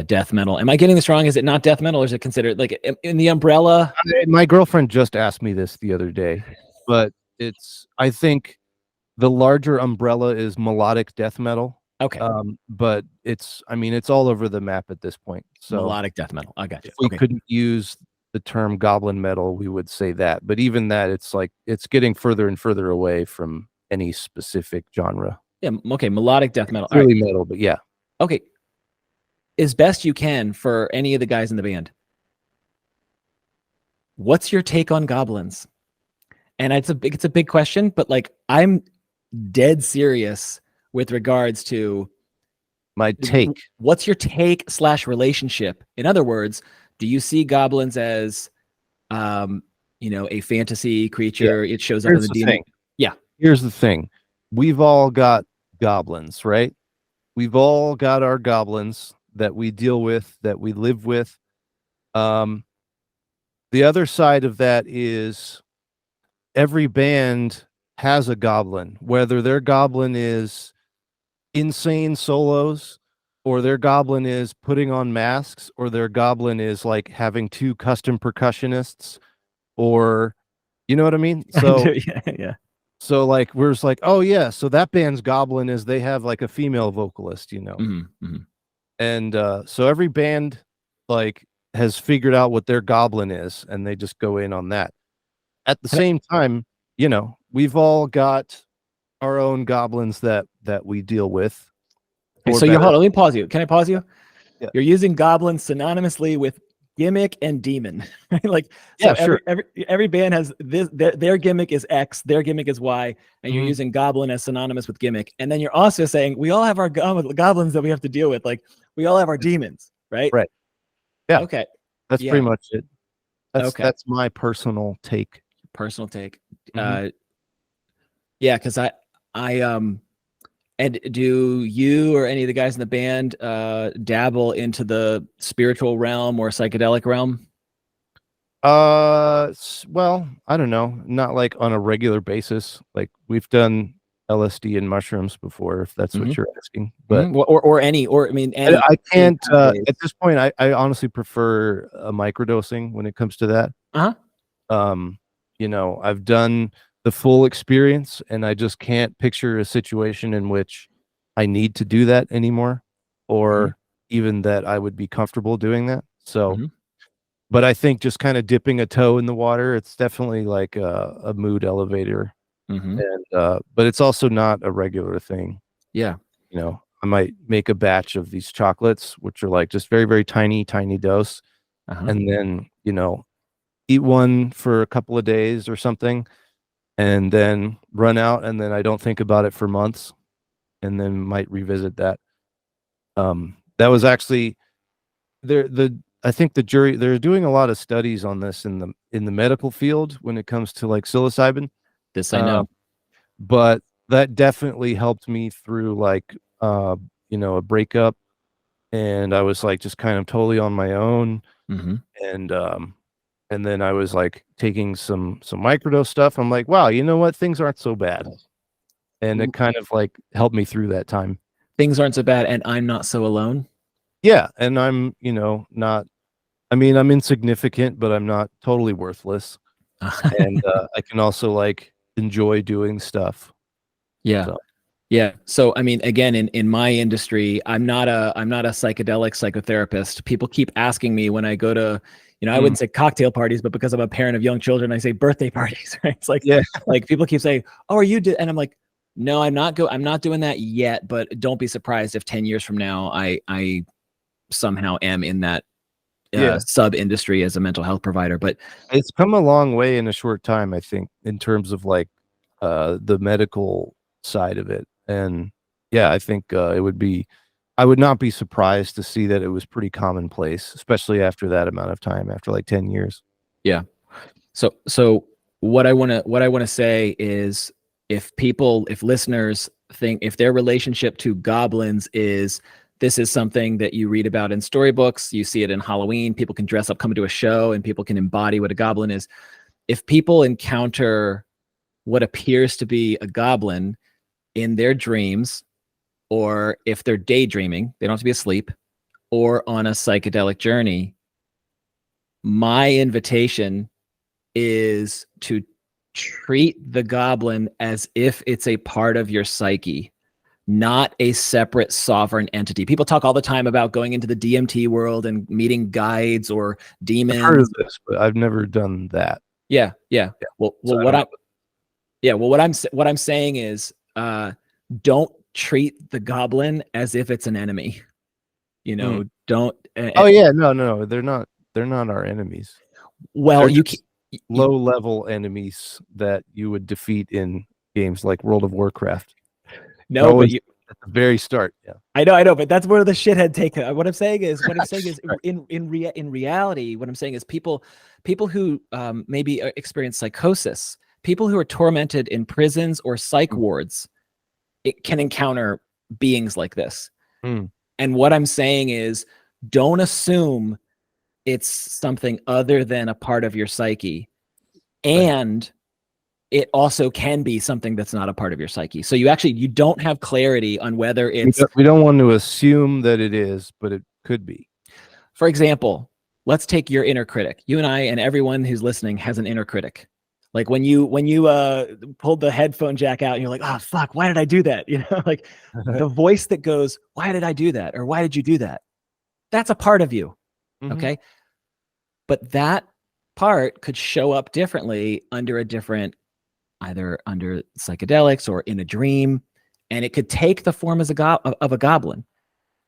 Death metal. Am I getting this wrong? Is it not death metal, or is it considered like in the umbrella? My girlfriend just asked me this the other day, but I think the larger umbrella is melodic death metal. Okay. But it's all over the map at this point. So melodic death metal. I got you. If we couldn't use the term goblin metal, we would say that. But even that, it's getting further and further away from any specific genre. Yeah. Okay. Melodic death metal. It's really metal, but yeah. Okay. As best you can for any of the guys in the band, what's your take on goblins? And it's a big question, but like I'm dead serious with regards to my take. What's your take / relationship? In other words, do you see goblins as a fantasy creature? Yeah. It shows up in the demon. Yeah. Here's the thing. We've all got goblins, right? We've all got our goblins that we deal with, that we live with. The other side of that is every band has a goblin, whether their goblin is insane solos or their goblin is putting on masks, or their goblin is like having 2 custom percussionists, or you know what I mean? So Yeah. so like we're just like, oh yeah, so that band's goblin is they have like a female vocalist, you know. And so every band like has figured out what their goblin is, and they just go in on that. At the same time, you know, we've all got our own goblins that we deal with. So you're hold on, let me pause you. Can I pause you? Yeah. You're using goblin synonymously with gimmick and demon. Right? Like, so yeah, sure. every band has this, their gimmick is X, their gimmick is Y, and you're using goblin as synonymous with gimmick. And then you're also saying we all have our goblins that we have to deal with. Like, we all have our demons, right? Right. Yeah. Okay. That's pretty much it. That's my personal take. Personal take. Yeah, because I and do you or any of the guys in the band dabble into the spiritual realm or psychedelic realm? Well, I don't know, not like on a regular basis. Like we've done LSD and mushrooms before, if that's what you're asking. But or any, or I mean, any, I can't at this point. I honestly prefer a microdosing when it comes to that. You know, I've done the full experience, and I just can't picture a situation in which I need to do that anymore, or even that I would be comfortable doing that. So, but I think just kind of dipping a toe in the water, it's definitely like a mood elevator. And but it's also not a regular thing. Yeah. You know, I might make a batch of these chocolates, which are like just very, very tiny dose. And then, you know, eat one for a couple of days or something, and then run out, and then I don't think about it for months, and then might revisit that. That was actually I think the jury, they're doing a lot of studies on this in the medical field when it comes to like psilocybin. This I know. But that definitely helped me through like you know, a breakup, and I was like just kind of totally on my own. And then I was like taking some microdose stuff. I'm like, wow, you know what? Things aren't so bad. And it kind of like helped me through that time. Things aren't so bad, and I'm not so alone. Yeah, and I'm, you know, not, I mean, I'm insignificant, but I'm not totally worthless. And I can also like enjoy doing stuff. Yeah. So. Yeah. So I mean, again, in my industry, I'm not a psychedelic psychotherapist. People keep asking me when I go to, you know, I wouldn't say cocktail parties, but because I'm a parent of young children, I say birthday parties, right? It's like, like people keep saying, "Oh, are you?" And I'm like, "No, I'm not doing that yet." But don't be surprised if 10 years from now, I somehow am in that sub industry as a mental health provider. But it's come a long way in a short time, I think, in terms of like the medical side of it. And yeah, I think it would be, I would not be surprised to see that it was pretty commonplace, especially after that amount of time, after like 10 years. Yeah. So what I want to say is, if listeners think, if their relationship to goblins is, this is something that you read about in storybooks, you see it in Halloween, people can dress up, come to a show, and people can embody what a goblin is. If people encounter what appears to be a goblin in their dreams, or if they're daydreaming, they don't have to be asleep, or on a psychedelic journey, my invitation is to treat the goblin as if it's a part of your psyche, not a separate sovereign entity. People talk all the time about going into the DMT world and meeting guides or demons. I've heard of this, but I've never done that. Yeah. Well, what I'm saying is, don't treat the goblin as if it's an enemy. You know, don't. Oh yeah, no, they're not our enemies. Well, you can low level enemies that you would defeat in games like World of Warcraft. No, but at the very start. Yeah, I know, but that's where the shithead take. What I'm saying is, in reality, what I'm saying is, people who maybe experience psychosis, people who are tormented in prisons or psych wards, it can encounter beings like this. And what I'm saying is, don't assume it's something other than a part of your psyche. And it also can be something that's not a part of your psyche. So you don't have clarity on whether it's. We don't want to assume that it is, but it could be. For example, let's take your inner critic. You and I and everyone who's listening has an inner critic. Like when you pulled the headphone jack out and you're like, oh fuck, why did I do that? Like the voice that goes, why did I do that? Or why did you do that? That's a part of you. Mm-hmm. Okay. But that part could show up differently under a different, either under psychedelics or in a dream. And it could take the form as of a goblin,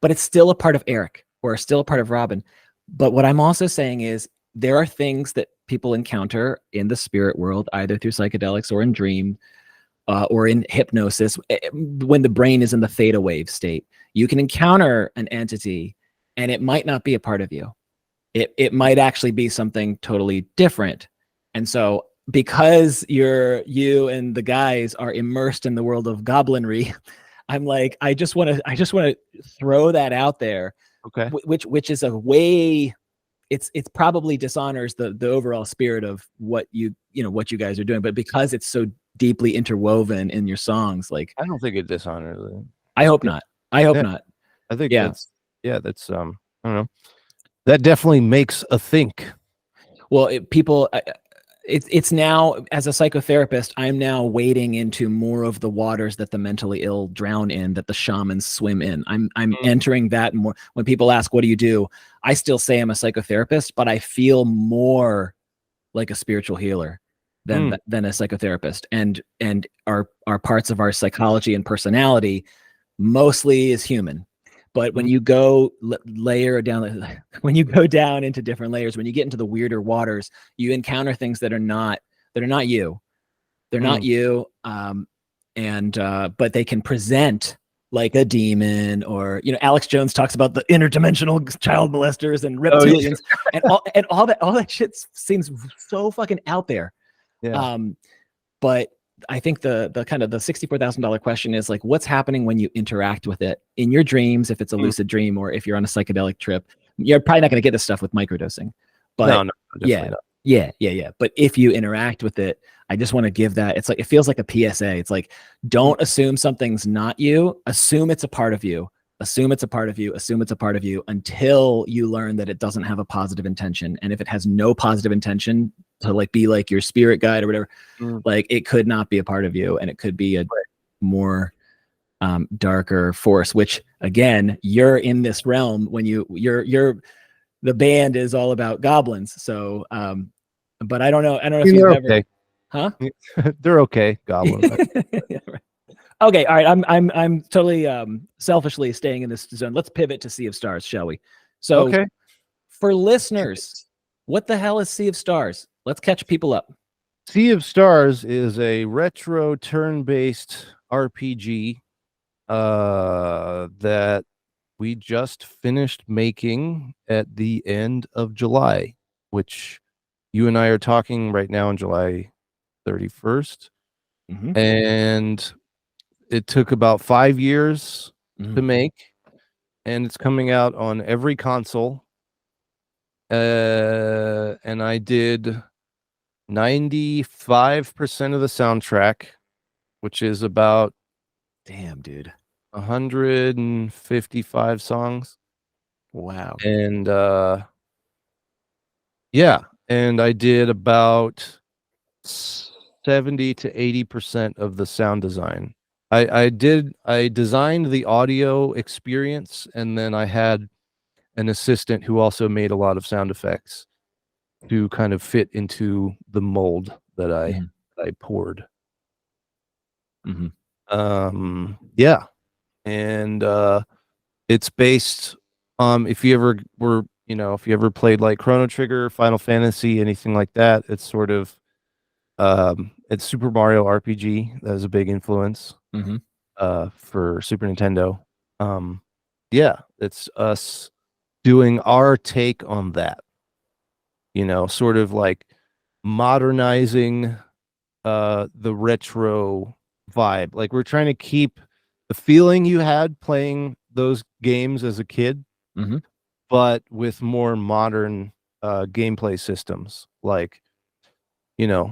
but it's still a part of Eric or still a part of Robin. But what I'm also saying is there are things that people encounter in the spirit world, either through psychedelics or in dream or in hypnosis, when the brain is in the theta wave state. You can encounter an entity and it might not be a part of you. It might actually be something totally different. And so because you and the guys are immersed in the world of goblinry, I'm like, I just want to throw that out there. Okay. Which is a way, it's probably dishonors the overall spirit of what you guys are doing, but because it's so deeply interwoven in your songs, like I don't think it dishonors it. I hope not. I hope not. I think that's I don't know. That definitely makes a think. Well, it's now, as a psychotherapist, I'm now wading into more of the waters that the mentally ill drown in, that the shamans swim in. I'm entering that more. When people ask, what do you do? I still say I'm a psychotherapist, but I feel more like a spiritual healer than a psychotherapist. And our parts of our psychology and personality mostly is human. But when you go layer down, when you go down into different layers, when you get into the weirder waters, you encounter things that are not you. They're not you. But they can present like a demon, or Alex Jones talks about the interdimensional child molesters and reptilians, and all that shit seems so fucking out there. Yeah. But I think the kind of the $64,000 question is like, what's happening when you interact with it in your dreams? If it's a lucid dream, or if you're on a psychedelic trip, you're probably not going to get this stuff with microdosing. But no, definitely not. Yeah. But if you interact with it, I just want to give that. It's like, it feels like a PSA. It's like, don't assume something's not you. Assume it's a part of you. Assume it's a part of you. Assume it's a part of you until you learn that it doesn't have a positive intention. And if it has no positive intention to like be like your spirit guide or whatever, like it could not be a part of you, and it could be a more darker force. Which again, you're in this realm when you're the band is all about goblins. So, but I don't know if you've ever, okay. Huh? They're okay, goblins. Yeah, right. Okay, all right. I'm totally selfishly staying in this zone. Let's pivot to Sea of Stars, shall we? So, okay. For listeners, what the hell is Sea of Stars? Let's catch people up. Sea of Stars is a retro turn-based RPG that we just finished making at the end of July, which you and I are talking right now on July 31st. And it took about 5 years to make, and it's coming out on every console. And I did 95% of the soundtrack, which is about, damn, dude, 155 songs. Wow. And and I did about 70 to 80% of the sound design. I designed the audio experience, and then I had an assistant who also made a lot of sound effects to kind of fit into the mold that I poured. Yeah. And it's based if you ever played like Chrono Trigger, Final Fantasy, anything like that, it's sort of it's Super Mario RPG. That was a big influence for Super Nintendo. It's us doing our take on that, sort of like modernizing the retro vibe. Like we're trying to keep the feeling you had playing those games as a kid, but with more modern gameplay systems. Like,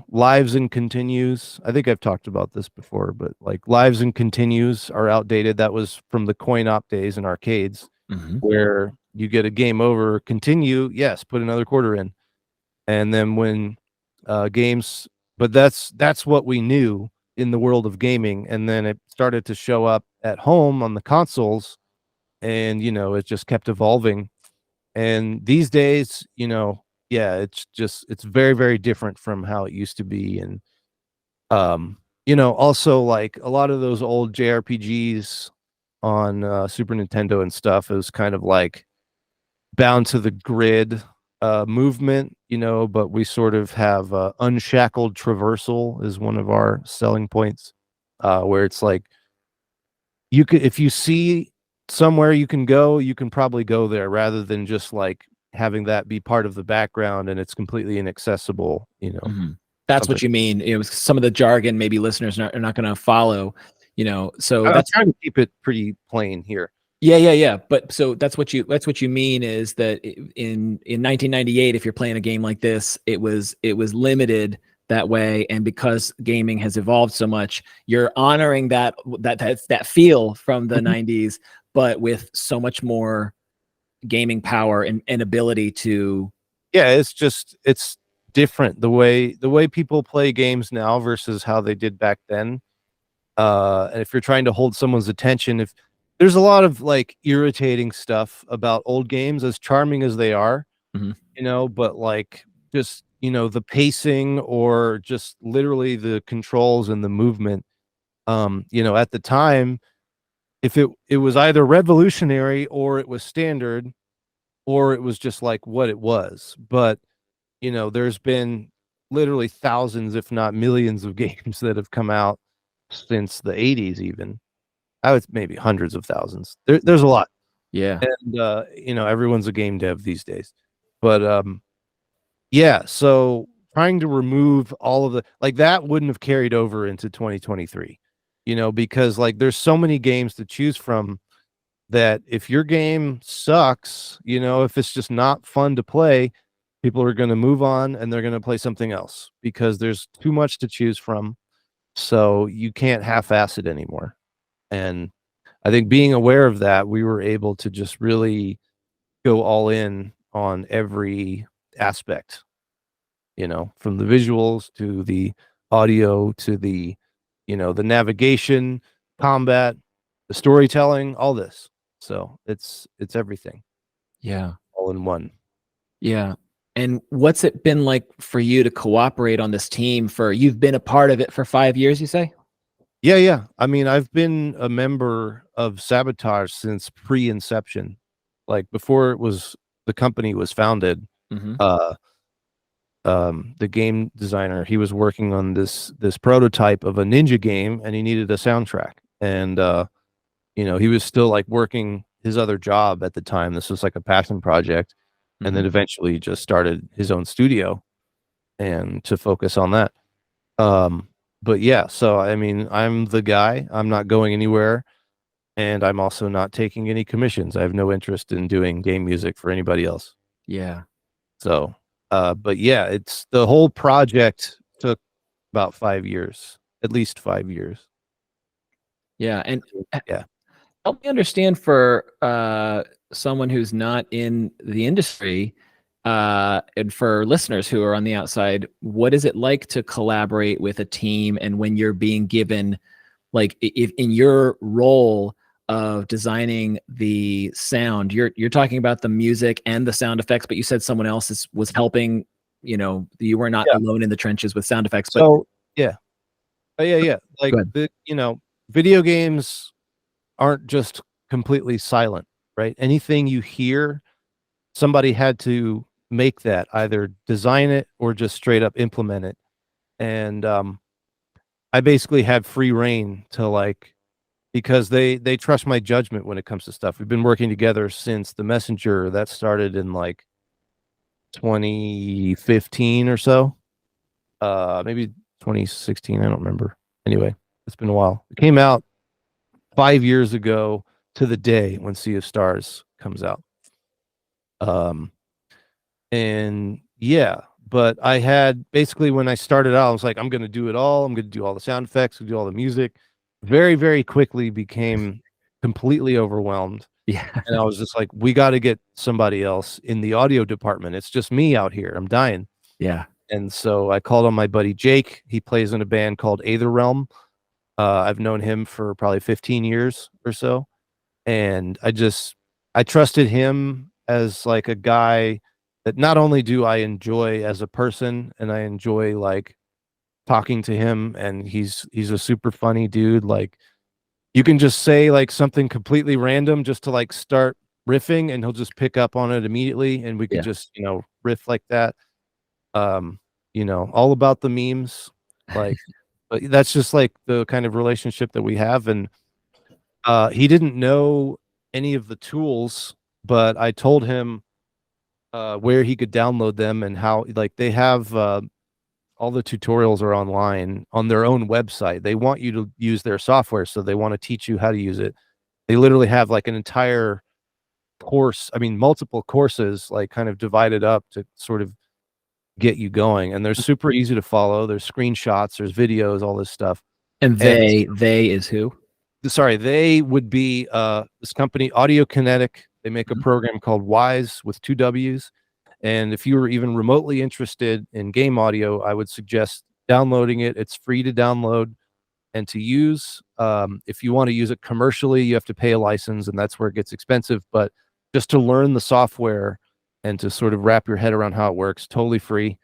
lives and continues. I think I've talked about this before, but like lives and continues are outdated. That was from the coin op days in arcades, where you get a game over, continue, yes, put another quarter in. And then when games, but that's what we knew in the world of gaming. And then it started to show up at home on the consoles, and it just kept evolving. And these days, yeah, it's very, very different from how it used to be. And also like a lot of those old JRPGs on Super Nintendo and stuff, it was kind of like bound to the grid movement, but we sort of have unshackled traversal is one of our selling points, where it's like you could, if you see somewhere you can go, you can probably go there, rather than just like having that be part of the background and it's completely inaccessible. That's what you mean. It was some of the jargon maybe listeners are not going to follow. So I'm that's trying to keep it pretty plain here. Yeah. But so that's what you mean is that in 1998, if you're playing a game like this, it was limited that way, and because gaming has evolved so much, you're honoring that feel from the 90s, but with so much more gaming power and ability to. Yeah, it's different the way people play games now versus how they did back then. And if you're trying to hold someone's attention, if there's a lot of like irritating stuff about old games, as charming as they are, but like just, the pacing or just literally the controls and the movement, at the time, if it was either revolutionary or it was standard or it was just like what it was. But, there's been literally thousands, if not millions of games that have come out since the 80s even. I would maybe hundreds of thousands. There's a lot. Yeah. And everyone's a game dev these days. But yeah, so trying to remove all of the like that wouldn't have carried over into 2023. Because like there's so many games to choose from that if your game sucks, if it's just not fun to play, people are going to move on and they're going to play something else because there's too much to choose from. So you can't half-ass it anymore. And I think being aware of that, we were able to just really go all in on every aspect, from the visuals to the audio to the, the navigation, combat, the storytelling, all this. So it's everything. Yeah. All in one. Yeah. And what's it been like for you to cooperate on this team you've been a part of it for 5 years, you say? Yeah. I mean, I've been a member of Sabotage since pre-inception. Like before the company was founded. The game designer, he was working on this prototype of a ninja game and he needed a soundtrack. And he was still like working his other job at the time. This was like a passion project. And then eventually just started his own studio and to focus on that. But yeah, so I mean, I'm the guy. I'm not going anywhere, and I'm also not taking any commissions. I have no interest in doing game music for anybody else. Yeah. So, but yeah, it's the whole project took about 5 years, at least 5 years. Yeah. And yeah, help me understand for someone who's not in the industry, and for listeners who are on the outside, what is it like to collaborate with a team? And when you're being given, like, if in your role of designing the sound, you're talking about the music and the sound effects, but you said someone else was helping. You were not alone in the trenches with sound effects. But so yeah, like video games aren't just completely silent, right? Anything you hear, somebody had to make that, either design it or just straight up implement it. And I basically had free reign to because they trust my judgment when it comes to stuff. We've been working together since The Messenger. That started in 2015 or so. Maybe 2016, I don't remember. Anyway, it's been a while. It came out 5 years ago to the day when Sea of Stars comes out. And yeah, but I had basically when I started out, I was like, I'm going to do it all. I'm going to do all the sound effects, do all the music. Very, very quickly became completely overwhelmed. Yeah. And I was just like, we got to get somebody else in the audio department. It's just me out here. I'm dying. Yeah. And so I called on my buddy Jake. He plays in a band called Aether Realm. I've known him for probably 15 years or so. And I trusted him as like a guy that not only do I enjoy as a person and I enjoy like talking to him, and he's a super funny dude. Like you can just say like something completely random just to like start riffing and he'll just pick up on it immediately and we could just, riff like that. All about the memes. Like but that's just like the kind of relationship that we have. And he didn't know any of the tools, but I told him where he could download them and how like they have all the tutorials are online on their own website. They want you to use their software, so they want to teach you how to use it. They literally have like an entire course, multiple courses, like kind of divided up to sort of get you going. And they're super easy to follow. There's screenshots, there's videos, all this stuff. And they is who? Sorry, they would be this company, Audio Kinetic. They make a program called Wise with 2 W's. And if you were even remotely interested in game audio, I would suggest downloading it. It's free to download and to use. If you want to use it commercially, you have to pay a license, and that's where it gets expensive. But just to learn the software and to sort of wrap your head around how it works, totally free.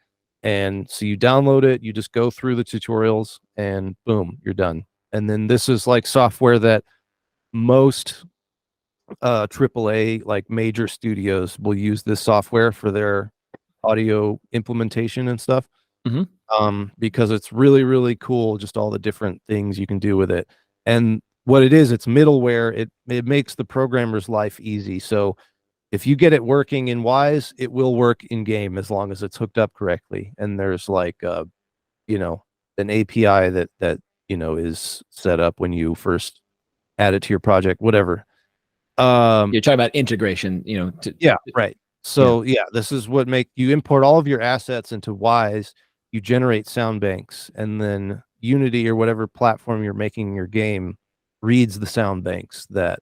And so you download it, you just go through the tutorials, and boom, you're done. And then this is like software that most AAA like major studios will use this software for their audio implementation and stuff. Because it's really, really cool, just all the different things you can do with it. And what it is, it's middleware. It makes the programmer's life easy. So if you get it working in Wise, it will work in game as long as it's hooked up correctly. And there's like an API that is set up when you first add it to your project, whatever. You're talking about integration, right. So this is what you import all of your assets into Wise, you generate sound banks, and then Unity or whatever platform you're making your game reads the sound banks that,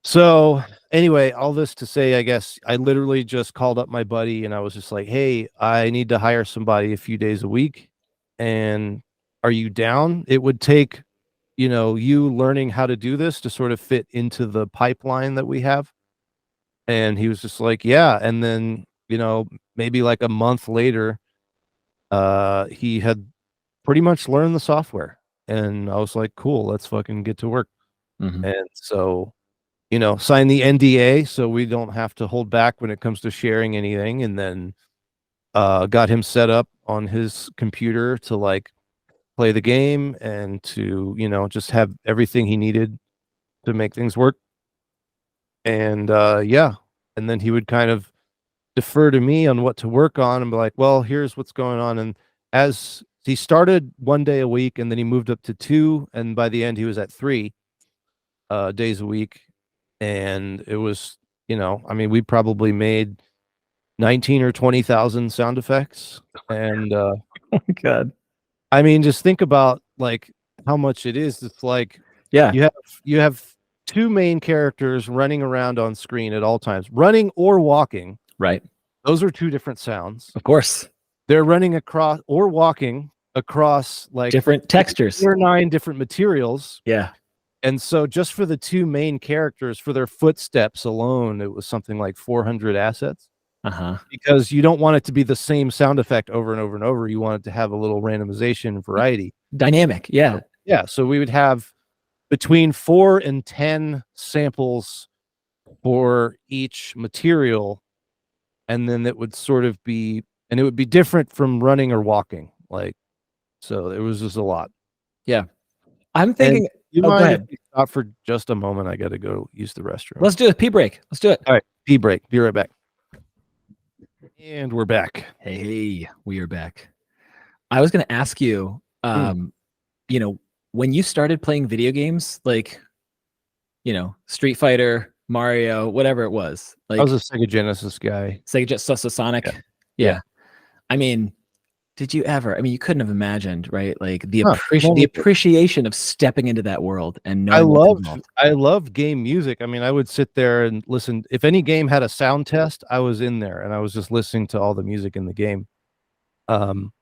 So anyway, all this to say, I guess I literally just called up my buddy and I was just like, hey, I need to hire somebody a few days a week. And are you down? It would take you learning how to do this to sort of fit into the pipeline that we have. And he was just like, yeah. And then, maybe like a month later, he had pretty much learned the software. And I was like, cool, let's fucking get to work. And so, sign the NDA so we don't have to hold back when it comes to sharing anything. And then got him set up on his computer to like play the game and to just have everything he needed to make things work. And and then he would kind of defer to me on what to work on and be like, well, here's what's going on. And as he started 1 day a week, and then he moved up to 2, and by the end he was at 3 days a week. And it was we probably made 19 or 20,000 sound effects. And oh my God, just think about like how much it is. It's like, you have 2 main characters running around on screen at all times, running or walking. Right. Those are 2 different sounds. Of course. They're running across or walking across like different textures, 8 or 9 different materials. Yeah. And so just for the 2 main characters, for their footsteps alone, it was something like 400 assets. Because you don't want it to be the same sound effect over and over and over. You want it to have a little randomization and variety. Dynamic. Yeah. So we would have between 4 and 10 samples for each material. And then it would sort of be, and it would be different from running or walking. Like, so it was just a lot. Yeah. I'm thinking, you mind if you stop for just a moment? I got to go use the restroom. Let's do a pee break. Let's do it. All right. Pee break. Be right back. And we're back. Hey, we are back. I was going to ask you, when you started playing video games, like, Street Fighter, Mario, whatever it was. Like, I was a Sega Genesis guy. Sega Genesis, Sonic. Yeah. I mean, did you ever? I mean, you couldn't have imagined, right? Like the Huh. the appreciation of stepping into that world and I knowing what's loved involved. I loved game music. I mean, I would sit there and listen. If any game had a sound test, I was in there and I was just listening to all the music in the game. Um,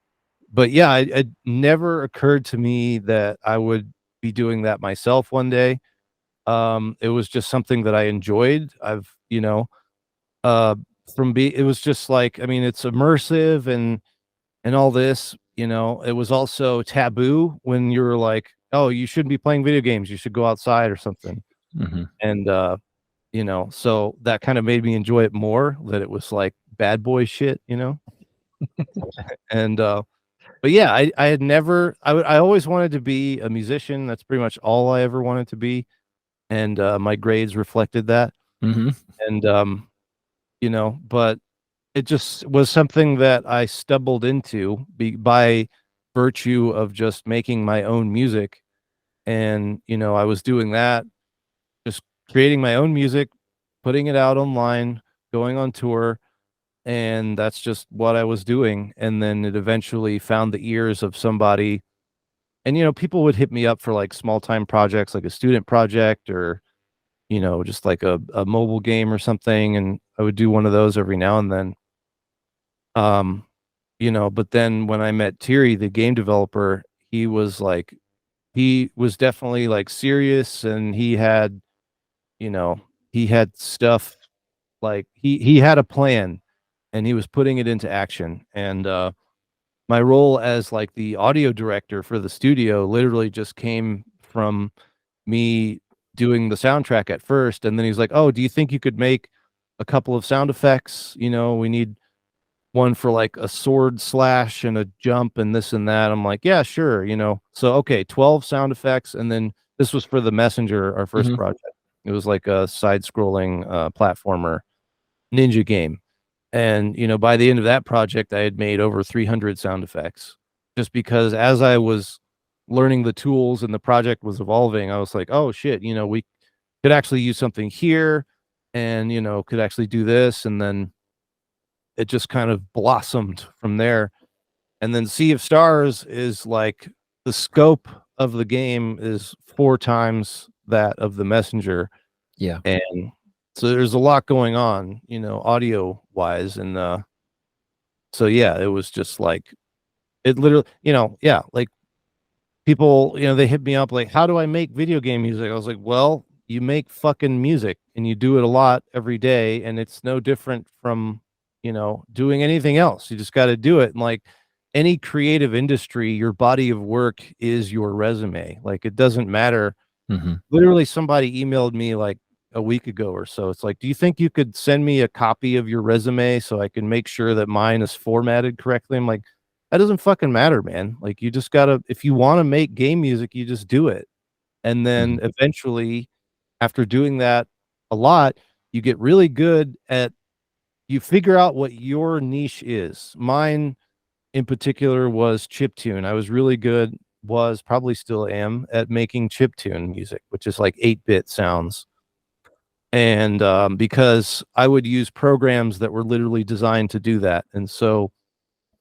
but yeah, it never occurred to me that I would be doing that myself one day. It was just something that I enjoyed. Uh, it was just like, I mean, it's immersive and all this, it was also taboo when you were like, oh, you shouldn't be playing video games. You should go outside or something. And, so that kind of made me enjoy it more, that it was like bad boy shit, and, but yeah, I had never, I always wanted to be a musician. That's pretty much all I ever wanted to be. And, my grades reflected that. And, but it just was something that I stumbled into by virtue of just making my own music. And, I was doing that, just creating my own music, putting it out online, going on tour, and that's just what I was doing. And then it eventually found the ears of somebody. And, people would hit me up for like small time projects, like a student project or, just like a mobile game or something. And I would do one of those every now and then. Um, but then when I met Thierry, the game developer, he was definitely like serious, and you know, he had stuff, like he had a plan and he was putting it into action. And my role as like the audio director for the studio literally just came from me doing the soundtrack at first. And then he's like, "Oh, do you think you could make a couple of sound effects? We need one for like a sword slash and a jump and this and that." I'm like, "Yeah, sure." So, okay, 12 sound effects. And then this was for The Messenger, our first project. It was like a side scrolling platformer ninja game. And, by the end of that project, I had made over 300 sound effects, just because as I was learning the tools and the project was evolving, I was like, "Oh shit, we could actually use something here and, could actually do this." And then it just kind of blossomed from there. And then Sea of Stars is like, the scope of the game is 4 times that of The Messenger. Yeah. And so there's a lot going on, audio wise. And so yeah, it was just like, it literally, yeah, like people, they hit me up like, "How do I make video game music?" I was like, "Well, you make fucking music and you do it a lot every day, and it's no different from, doing anything else. You just got to do it." And like any creative industry, your body of work is your resume. Like it doesn't matter. Literally, somebody emailed me like a week ago or so. It's like, "Do you think you could send me a copy of your resume so I can make sure that mine is formatted correctly?" I'm like, that doesn't fucking matter, man. Like, you just gotta, if you want to make game music, you just do it. And then eventually, after doing that a lot, you get really good at, you figure out what your niche is. Mine in particular was chiptune. I was really good, was probably still am, at making chiptune music, which is like 8-bit sounds. And because I would use programs that were literally designed to do that. And so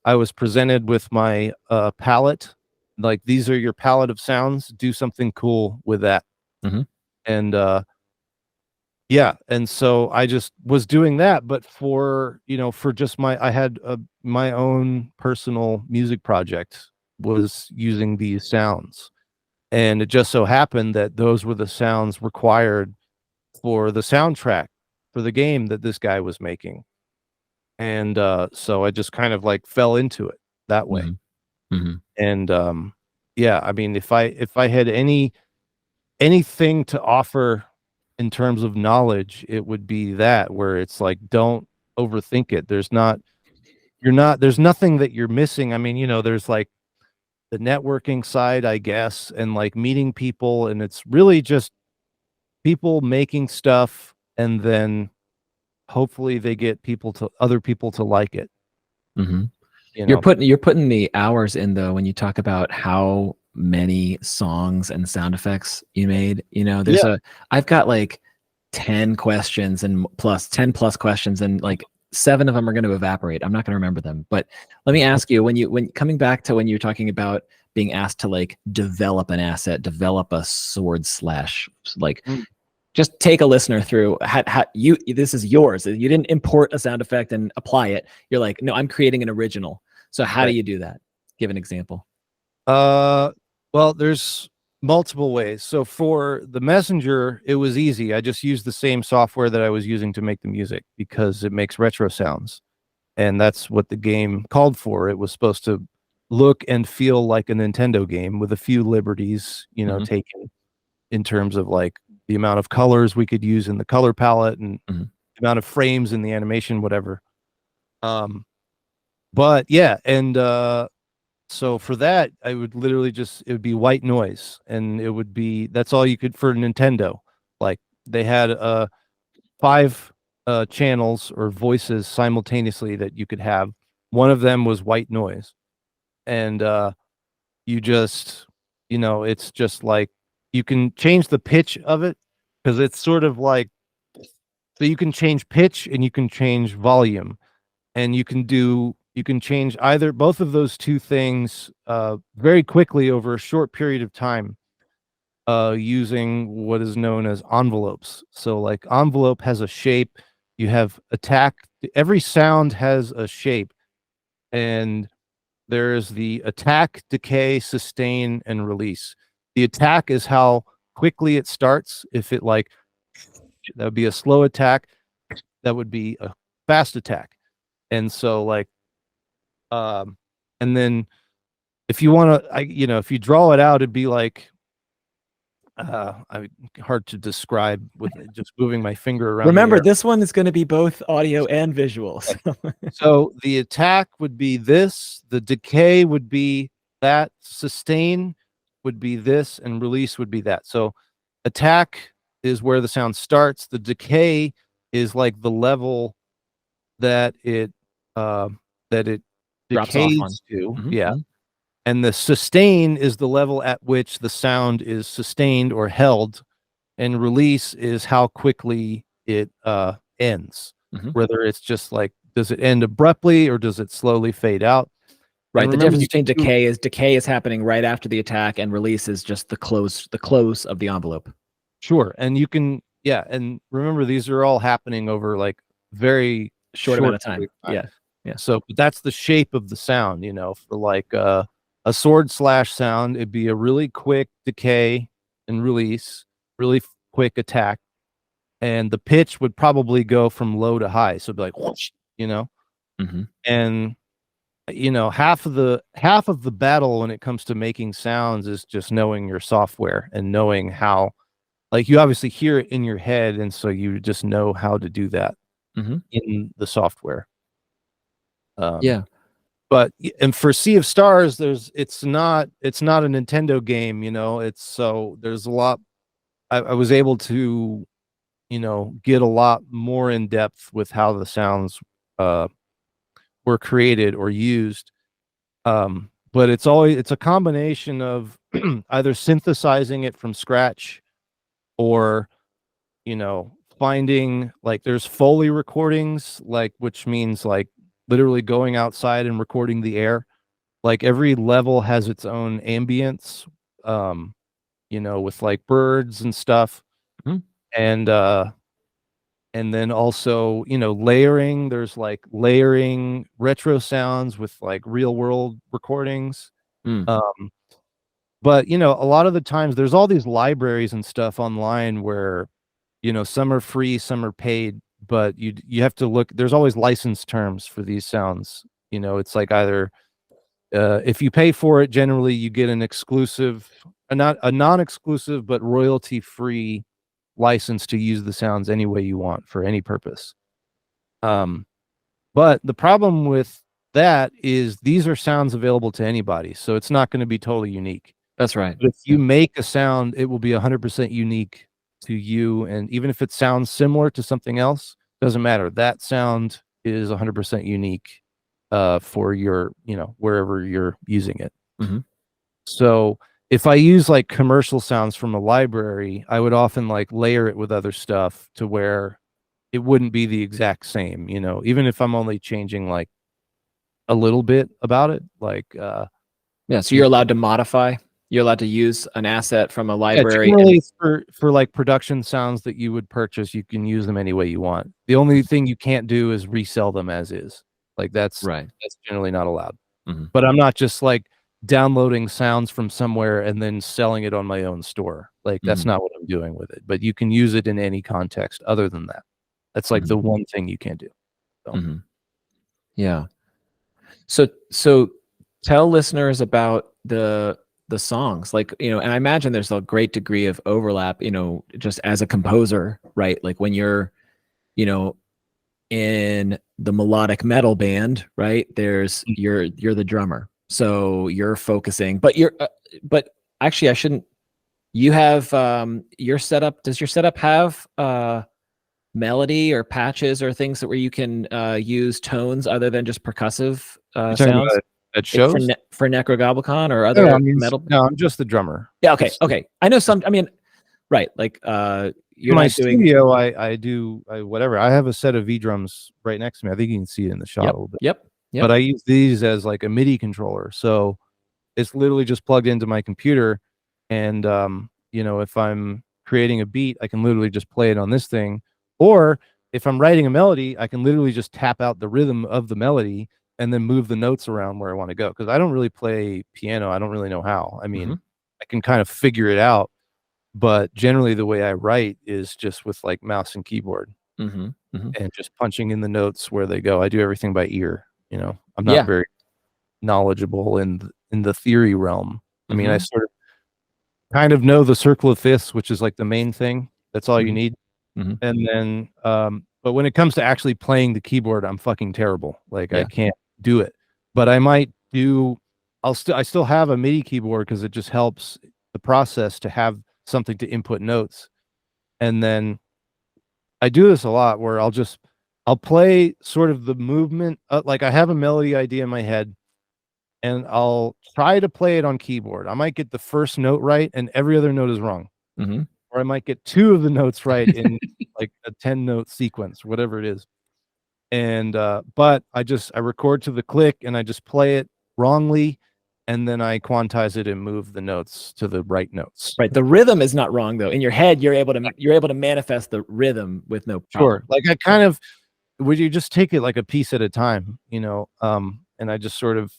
I was presented with my palette, like, "These are your palette of sounds. Do something cool with that." And yeah, and so I just was doing that, but for just I had my own personal music project was using these sounds. And it just so happened that those were the sounds required for the soundtrack for the game that this guy was making. And so I just kind of like fell into it that way. And yeah, I mean, if I had anything to offer in terms of knowledge, it would be that, where it's like, don't overthink it. There's nothing that you're missing. I mean, there's like the networking side, I guess, and like meeting people, and it's really just people making stuff, and then hopefully they get other people to like it. You're putting the hours in, though, when you talk about how many songs and sound effects you made. I've got like 10 questions and 10 plus questions, and like 7 of them are going to evaporate. I'm not going to remember them. But let me ask you, when coming back to when you're talking about being asked to like develop an asset, develop a sword slash, like just take a listener through this is yours. You didn't import a sound effect and apply it. You're like, no, I'm creating an original. So how do you do that? Give an example. Well, there's multiple ways. So for the Messenger, it was easy. I just used the same software that I was using to make the music because it makes retro sounds. And that's what the game called for. It was supposed to look and feel like a Nintendo game with a few liberties, taken in terms of like the amount of colors we could use in the color palette and the amount of frames in the animation, whatever. But yeah, and so for that, I would literally it would be white noise, and that's all you could for Nintendo. Like they had 5 channels or voices simultaneously that you could have. One of them was white noise, and you just, it's just like you can change the pitch of it because it's sort of like, so you can change pitch and you can change volume, and you can change both of those two things very quickly over a short period of time using what is known as envelopes. So like envelope has a shape, you have attack, every sound has a shape, and there's the attack, decay, sustain, and release. The attack is how quickly it starts. If it that would be a slow attack, that would be a fast attack. And so like and then if you want to, if you draw it out, it'd be like hard to describe with just moving my finger around. Remember, this one is going to be both audio and visual. So the attack would be this, the decay would be that, sustain would be this, and release would be that. So attack is where the sound starts. The decay is like the level that it decays to. Yeah. And the sustain is the level at which the sound is sustained or held, and release is how quickly it ends. Whether it's just like, does it end abruptly or does it slowly fade out? Right. The difference between decay is happening right after the attack, and release is just the close of the envelope. Sure. And you can, and remember, these are all happening over like very short amount of time. Yeah. So but that's the shape of the sound, for like a sword slash sound, it'd be a really quick decay and release, really quick attack, and the pitch would probably go from low to high. So it'd be like whoosh, and half of the battle when it comes to making sounds is just knowing your software and knowing how, like, you obviously hear it in your head, and so you just know how to do that in the software. But for Sea of Stars, it's not a Nintendo game, there's a lot. I was able to, get a lot more in depth with how the sounds were created or used. But it's a combination of either synthesizing it from scratch or, finding, like, there's Foley recordings, like, which means like literally going outside and recording the air. Like every level has its own ambience, with like birds and stuff. And then also, layering, there's like layering retro sounds with like real world recordings. But a lot of the times there's all these libraries and stuff online where, some are free, some are paid, but you have to look. There's always license terms for these sounds. It's like either if you pay for it, generally you get an exclusive, not a non-exclusive, but royalty-free license to use the sounds any way you want for any purpose. But the problem with that is these are sounds available to anybody, so it's not going to be totally unique. That's right. But if you make a sound, it will be 100% unique to you, and even if it sounds similar to something else, doesn't matter. That sound is 100% unique for your, wherever you're using it. So if I use like commercial sounds from a library, I would often like layer it with other stuff to where it wouldn't be the exact same, you know, even if I'm only changing like a little bit about it, like yeah. So you're allowed to modify. You're allowed to use an asset from a yeah, library. generally for like production sounds that you would purchase, you can use them any way you want. The only thing you can't do is resell them as is. Like that's generally not allowed. But I'm not just like downloading sounds from somewhere and then selling it on my own store. Like that's not what I'm doing with it. But you can use it in any context other than that. That's like the one thing you can't do. So. Yeah. So tell listeners about the songs, like, you know, and I imagine there's a great degree of overlap, you know, just as a composer, right? Like when you're, you know, in the melodic metal band, right? There's you're the drummer, so you're focusing, but actually I shouldn't. You have your setup. Does your setup have melody or patches or things that where you can use tones other than just percussive sounds? At shows for Nekrogoblikon or other metal? No, I'm just the drummer. Yeah. Okay. I know some. I mean, right? Like you're in my not doing. Studio, I do whatever. I have a set of V drums right next to me. I think you can see it in the shot a little bit. Yep. But I use these as like a MIDI controller, so it's literally just plugged into my computer, and you know, if I'm creating a beat, I can literally just play it on this thing, or if I'm writing a melody, I can literally just tap out the rhythm of the melody and then move the notes around where I want to go. Because I don't really play piano, I don't really know how. I mean, I can kind of figure it out, but generally the way I write is just with like mouse and keyboard and just punching in the notes where they go. I do everything by ear. You know, I'm not very knowledgeable in the theory realm. I mean, I sort of kind of know the circle of fifths, which is like the main thing. That's all you need. And then, but when it comes to actually playing the keyboard, I'm fucking terrible. Like I can't do it. But I might do. I still have a MIDI keyboard because it just helps the process to have something to input notes. And then I do this a lot where I'll play sort of the movement. Like I have a melody idea in my head, and I'll try to play it on keyboard. I might get the first note right, and every other note is wrong. Or I might get 2 of the notes right in like a 10-note sequence, whatever it is. And but I record to the click and I just play it wrongly, and then I quantize it and move the notes to the right notes. Right. The rhythm is not wrong though. In your head, you're able to manifest the rhythm with no problem. Sure. Like I kind of would you just take it like a piece at a time, you know? And I just sort of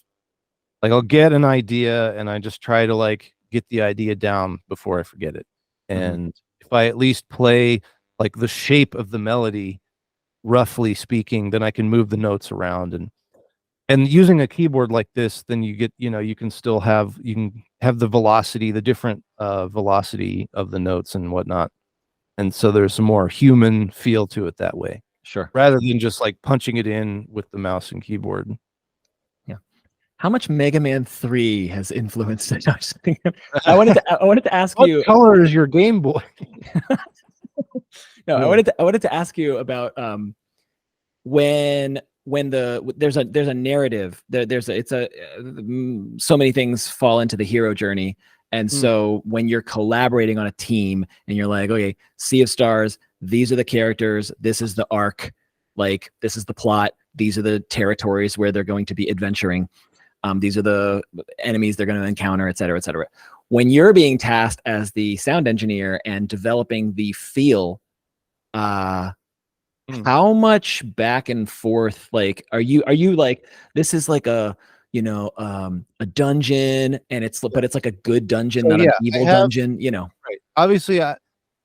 like I'll get an idea and I just try to like get the idea down before I forget it. And if I at least play like the shape of the melody, roughly speaking, then I can move the notes around. And using a keyboard like this, then you get, you know, you can have the velocity, the different velocity of the notes and whatnot. And so there's a more human feel to it that way. Sure. Rather than just like punching it in with the mouse and keyboard. Yeah. How much Mega Man 3 has influenced it? I wanted to ask you. What color is your Game Boy? No, I wanted to ask you about when there's a narrative, so many things fall into the hero journey. And so when you're collaborating on a team and you're like, okay, Sea of Stars, these are the characters, this is the arc, like this is the plot, these are the territories where they're going to be adventuring, these are the enemies they're going to encounter, et cetera, et cetera. When you're being tasked as the sound engineer and developing the feel, how much back and forth, like, are you like, this is like a, you know, a dungeon and but it's like a good dungeon, not an evil dungeon, you know? Right. Obviously,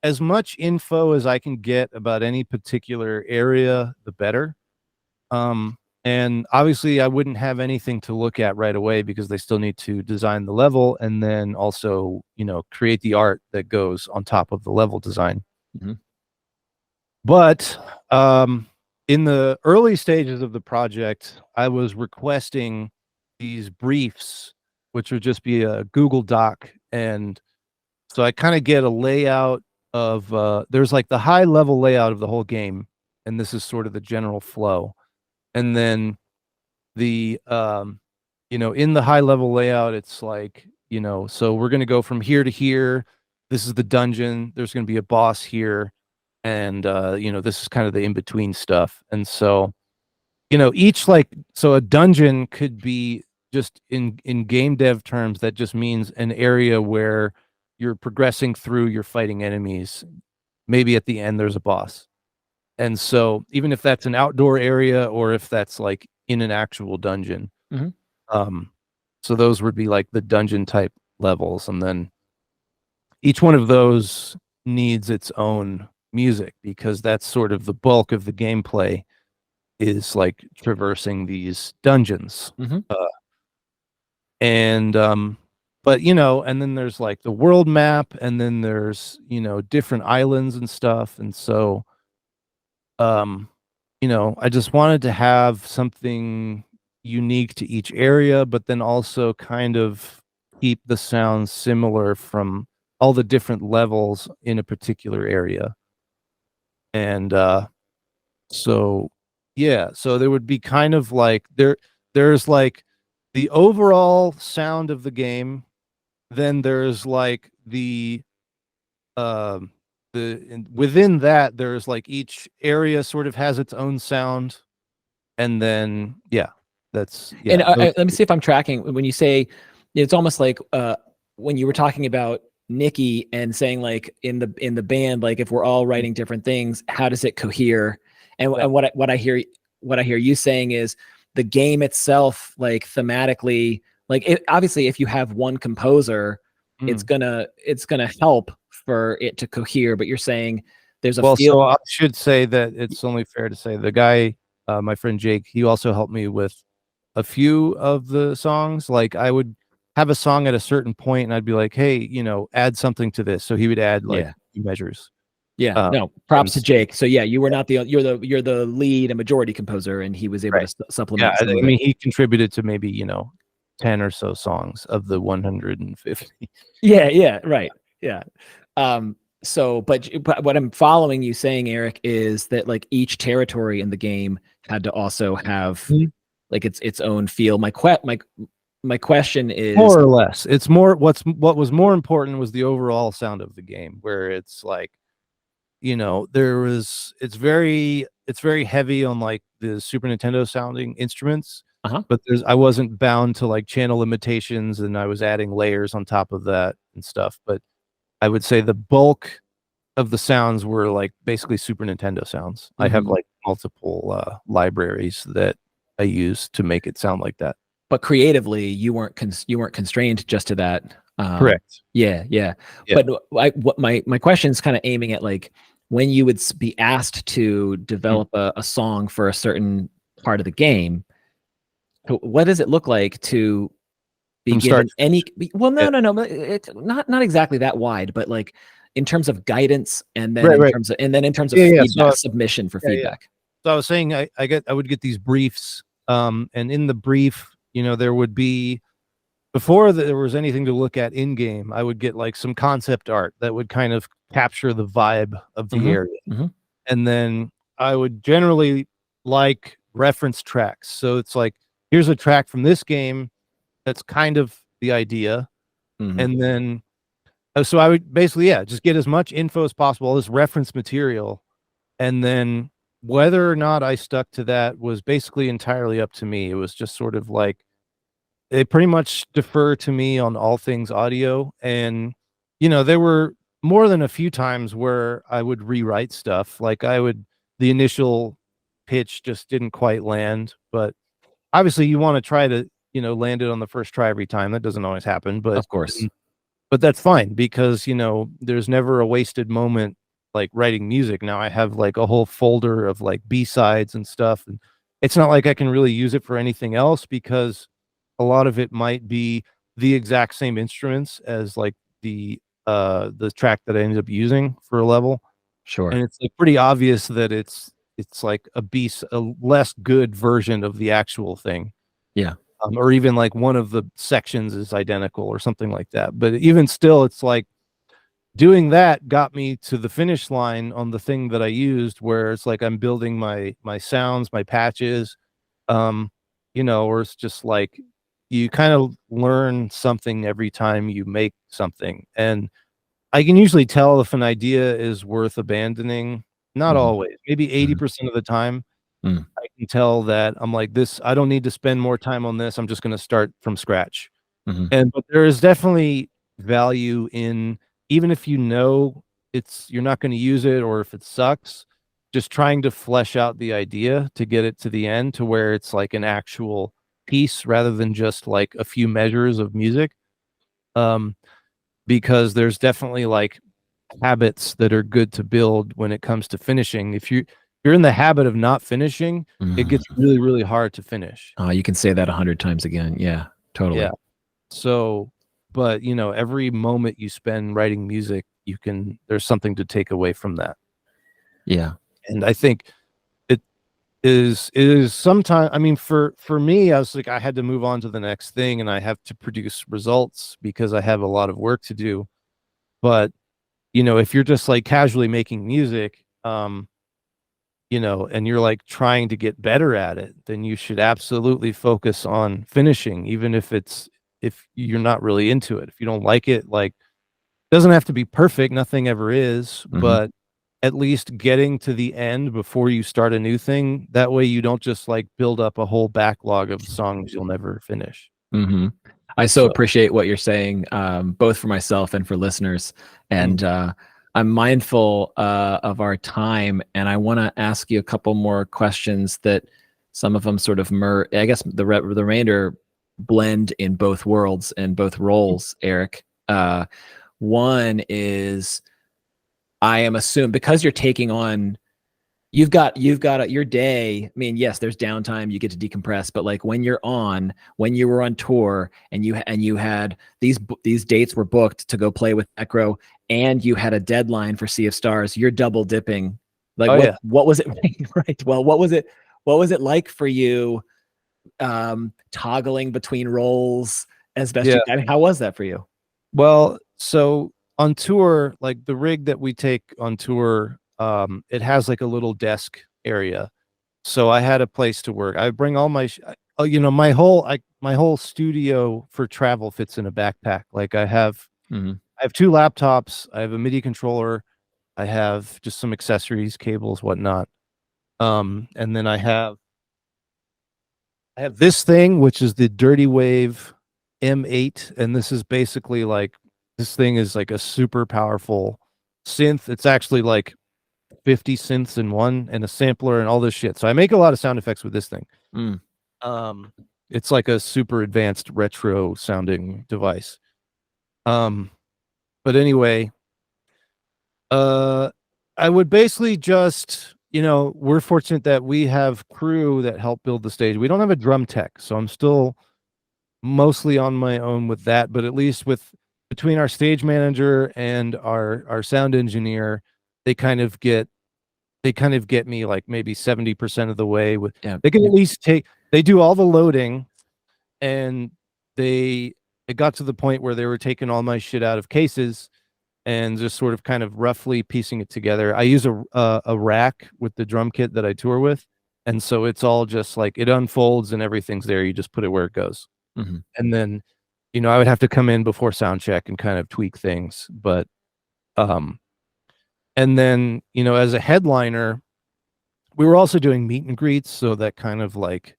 as much info as I can get about any particular area, the better. And obviously I wouldn't have anything to look at right away because they still need to design the level and then also, you know, create the art that goes on top of the level design. But in the early stages of the project, I was requesting these briefs, which would just be a Google Doc. And so I kind of get a layout of, there's like the high level layout of the whole game. And this is sort of the general flow. And then the, you know, in the high level layout, it's like, you know, so we're going to go from here to here. This is the dungeon. There's going to be a boss here. and this is kind of the in-between stuff. And so each so a dungeon could be, just in game dev terms, that just means an area where you're progressing through, you're fighting enemies, maybe at the end there's a boss. And so even if that's an outdoor area or if that's like in an actual dungeon, so those would be like the dungeon type levels. And then each one of those needs its own music, because that's sort of the bulk of the gameplay, is like traversing these dungeons. And but and then there's like the world map, and then there's different islands and stuff. And so I just wanted to have something unique to each area, but then also kind of keep the sounds similar from all the different levels in a particular area. And so there would be kind of like there's like the overall sound of the game, then there's like within that there's like each area sort of has its own sound, and then And let me see if I'm tracking. When you say, it's almost like when you were talking about Nikki and saying like in the band, like if we're all writing different things, how does it cohere? And what I hear you saying is the game itself, like thematically, like obviously if you have one composer, it's gonna help for it to cohere. But you're saying there's a so I should say that it's only fair to say the guy, my friend Jake, he also helped me with a few of the songs. Like I would have a song at a certain point and I'd be like, hey, add something to this. So he would add like measures. Yeah, no, props to Jake. So yeah, you were not you're the lead and majority composer, and he was able to supplement. Yeah, I mean, he contributed to maybe 10 or so songs of the 150. Yeah, right. Yeah. So, but what I'm following you saying, Eric, is that like each territory in the game had to also have like its own feel. My question is, more or less, it's more what was more important was the overall sound of the game, where it's like it's very heavy on like the Super Nintendo sounding instruments, but I wasn't bound to like channel limitations, and I was adding layers on top of that and stuff. But I would say the bulk of the sounds were like basically Super Nintendo sounds. I have like multiple libraries that I use to make it sound like that. But creatively, you weren't constrained just to that. Correct. Yeah. But what my question is kind of aiming at, like, when you would be asked to develop a song for a certain part of the game, what does it look like to be given any? Well, no, it's not exactly that wide, but like in terms of guidance, and then in terms of feedback, submission for feedback. So I was saying I would get these briefs, and in the brief, there would be, before there was anything to look at in game, I would get like some concept art that would kind of capture the vibe of the area. And then I would generally like reference tracks. So it's like, here's a track from this game that's kind of the idea. And then so I would basically just get as much info as possible, this reference material, and then whether or not I stuck to that was basically entirely up to me. It was just sort of like they pretty much defer to me on all things audio. And there were more than a few times where I would rewrite stuff. Like the initial pitch just didn't quite land, but obviously you want to try to land it on the first try every time. That doesn't always happen, but of course, but that's fine, because there's never a wasted moment like writing music. Now I have like a whole folder of like B-sides and stuff, and it's not like I can really use it for anything else, because a lot of it might be the exact same instruments as like the track that I ended up using for a level. Sure. And it's like pretty obvious that it's like a less good version of the actual thing. Yeah. Or even like one of the sections is identical or something like that. But even still, it's like doing that got me to the finish line on the thing that I used, where it's like I'm building my sounds, my patches, or it's just like you kind of learn something every time you make something. And I can usually tell if an idea is worth abandoning Not always, maybe 80% of the time. Mm. I can tell that I'm like, this, I don't need to spend more time on this. I'm just going to start from scratch. But there is definitely value in, even if you know you're not going to use it, or if it sucks, just trying to flesh out the idea to get it to the end to where it's like an actual piece rather than just like a few measures of music. Because there's definitely like habits that are good to build when it comes to finishing. If you're in the habit of not finishing, it gets really, really hard to finish. Oh, you can say that 100 times again. Yeah, totally. Yeah. So, but every moment you spend writing music, there's something to take away from that. Yeah. And I think it is sometimes, I mean, for me, I was like, I had to move on to the next thing and I have to produce results because I have a lot of work to do. But, if you're just like casually making music, and you're like trying to get better at it, then you should absolutely focus on finishing, even if you're not really into it. If you don't like it, like, it doesn't have to be perfect, nothing ever is, but at least getting to the end before you start a new thing. That way you don't just like build up a whole backlog of songs you'll never finish. I so appreciate what you're saying, both for myself and for listeners. And I'm mindful of our time, and I want to ask you a couple more questions that some of them sort of I guess the remainder blend in both worlds and both roles, Eric. One is, I am assuming, because you're taking on, you've got your day. I mean, yes, there's downtime, you get to decompress, but like when you were on tour and you had these dates were booked to go play with Necro, and you had a deadline for Sea of Stars, you're double dipping. Like, what was it? Right. Well, what was it like for you, toggling between roles as best you can? How was that for you? Well, so on tour, like the rig that we take on tour, it has like a little desk area. So I had a place to work. I bring all my my whole studio for travel fits in a backpack. Like I have 2 laptops, I have a MIDI controller, I have just some accessories, cables, whatnot. And then I have this thing, which is the Dirty Wave M8, and this is basically like, this thing is like a super powerful synth. It's actually like 50 synths in one, and a sampler and all this shit. So I make a lot of sound effects with this thing. It's like a super advanced retro sounding device. But anyway, I would basically just, we're fortunate that we have crew that help build the stage. We don't have a drum tech, so I'm still mostly on my own with that, but at least between our stage manager and our sound engineer, they kind of get me like maybe 70% of the way with, they can at least they do all the loading, and it got to the point where they were taking all my shit out of cases and just sort of kind of roughly piecing it together. I use a rack with the drum kit that I tour with, and so it's all just like, it unfolds and everything's there. You just put it where it goes. And then, I would have to come in before sound check and kind of tweak things. But, and then, as a headliner, we were also doing meet and greets. So that kind of like,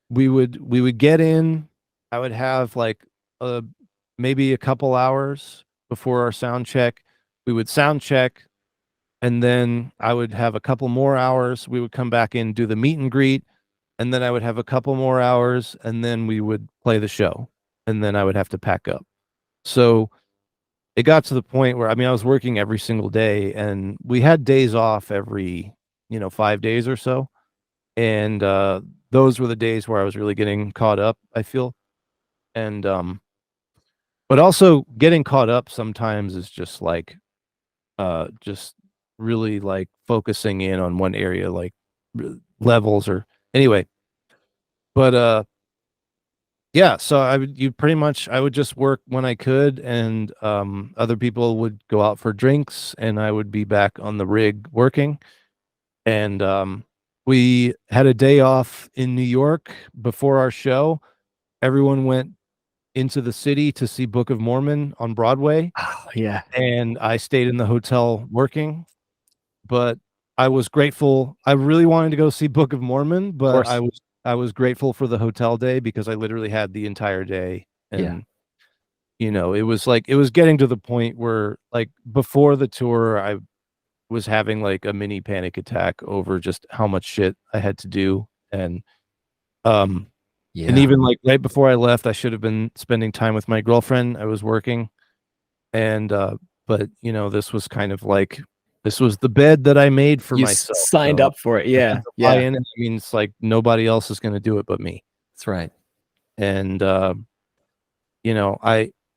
we would get in, I would have like maybe a couple hours before our sound check. We would sound check, and then I would have a couple more hours. We would come back in, do the meet and greet, and then I would have a couple more hours, and then we would play the show, and then I would have to pack up. So it got to the point where, I mean, I was working every single day, and we had days off every 5 days or so, and those were the days where I was really getting caught up, I feel. And but also getting caught up sometimes is just like just really like focusing in on one area, like levels, or anyway. But yeah, so I would just work when I could, and other people would go out for drinks, and I would be back on the rig working. And we had a day off in New York before our show. Everyone went into the city to see Book of Mormon on Broadway. Oh, yeah. And I stayed in the hotel working. But I was grateful. I really wanted to go see Book of Mormon, but I was grateful for the hotel day because I literally had the entire day. And it was like it was getting to the point where like before the tour I was having like a mini panic attack over just how much shit I had to do. Um and even like right before I left, I should have been spending time with my girlfriend. I was working. And but this was kind of like this was the bed that I made for You myself. signed up for it. I Yeah. had to buy in, and I mean, it's like nobody else is going to do it but me. That's right. And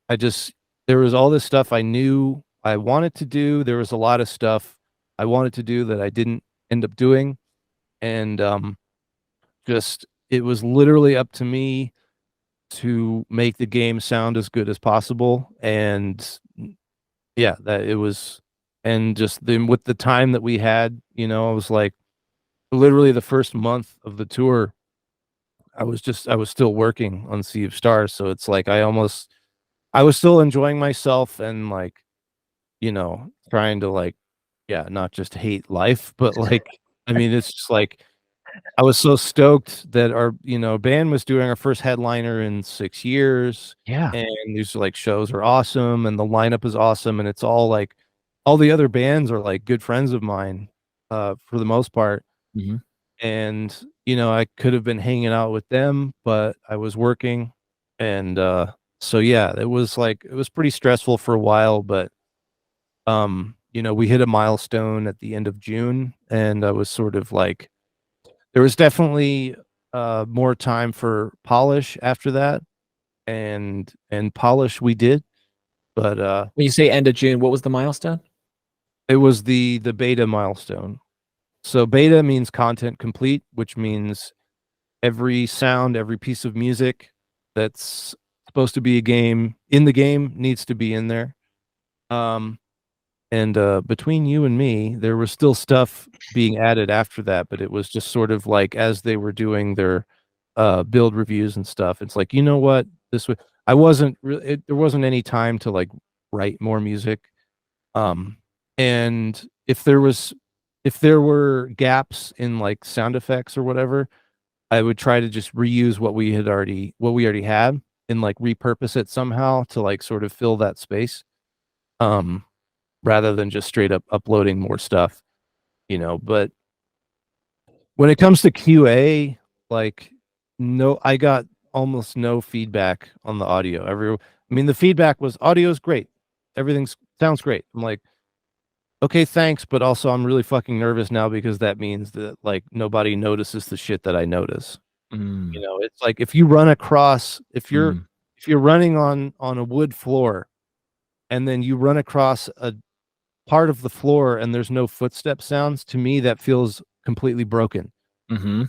I just there was all this stuff I knew I wanted to do. There was a lot of stuff I wanted to do that I didn't end up doing. And just it was literally up to me to make the game sound as good as possible. And yeah, that it was. And just then with the time that we had, I was like literally the first month of the tour, I was still working on Sea of Stars. So it's like I was still enjoying myself and like, trying to like, yeah, not just hate life, but like, I mean, it's just like I was so stoked that our, band was doing our first headliner in 6 years. Yeah. And these like shows are awesome and the lineup is awesome. And it's all like all the other bands are like good friends of mine, for the most part. Mhm. And, I could have been hanging out with them, but I was working. And so yeah, it was pretty stressful for a while, but we hit a milestone at the end of June, and I was sort of like there was definitely more time for polish after that. And polish we did, but When you say end of June, what was the milestone? it was the beta milestone. So beta means content complete, which means every sound, every piece of music that's supposed to be in the game needs to be in there. And between you and me, there was still stuff being added after that, but it was just sort of like as they were doing their build reviews and stuff, it's like, you know what, this was I wasn't really there wasn't any time to like write more music. And if there were gaps in like sound effects or whatever, I would try to just reuse what we already had and like repurpose it somehow to like sort of fill that space. Rather than just straight up uploading more stuff, but when it comes to QA, like no, I got almost no feedback on the audio. I mean, the feedback was audio is great. Everything sounds great. I'm like, okay, thanks, but also I'm really fucking nervous now because that means that like nobody notices the shit that I notice. It's like if you run across if you're running on a wood floor and then you run across a part of the floor and there's no footstep sounds, to me that feels completely broken.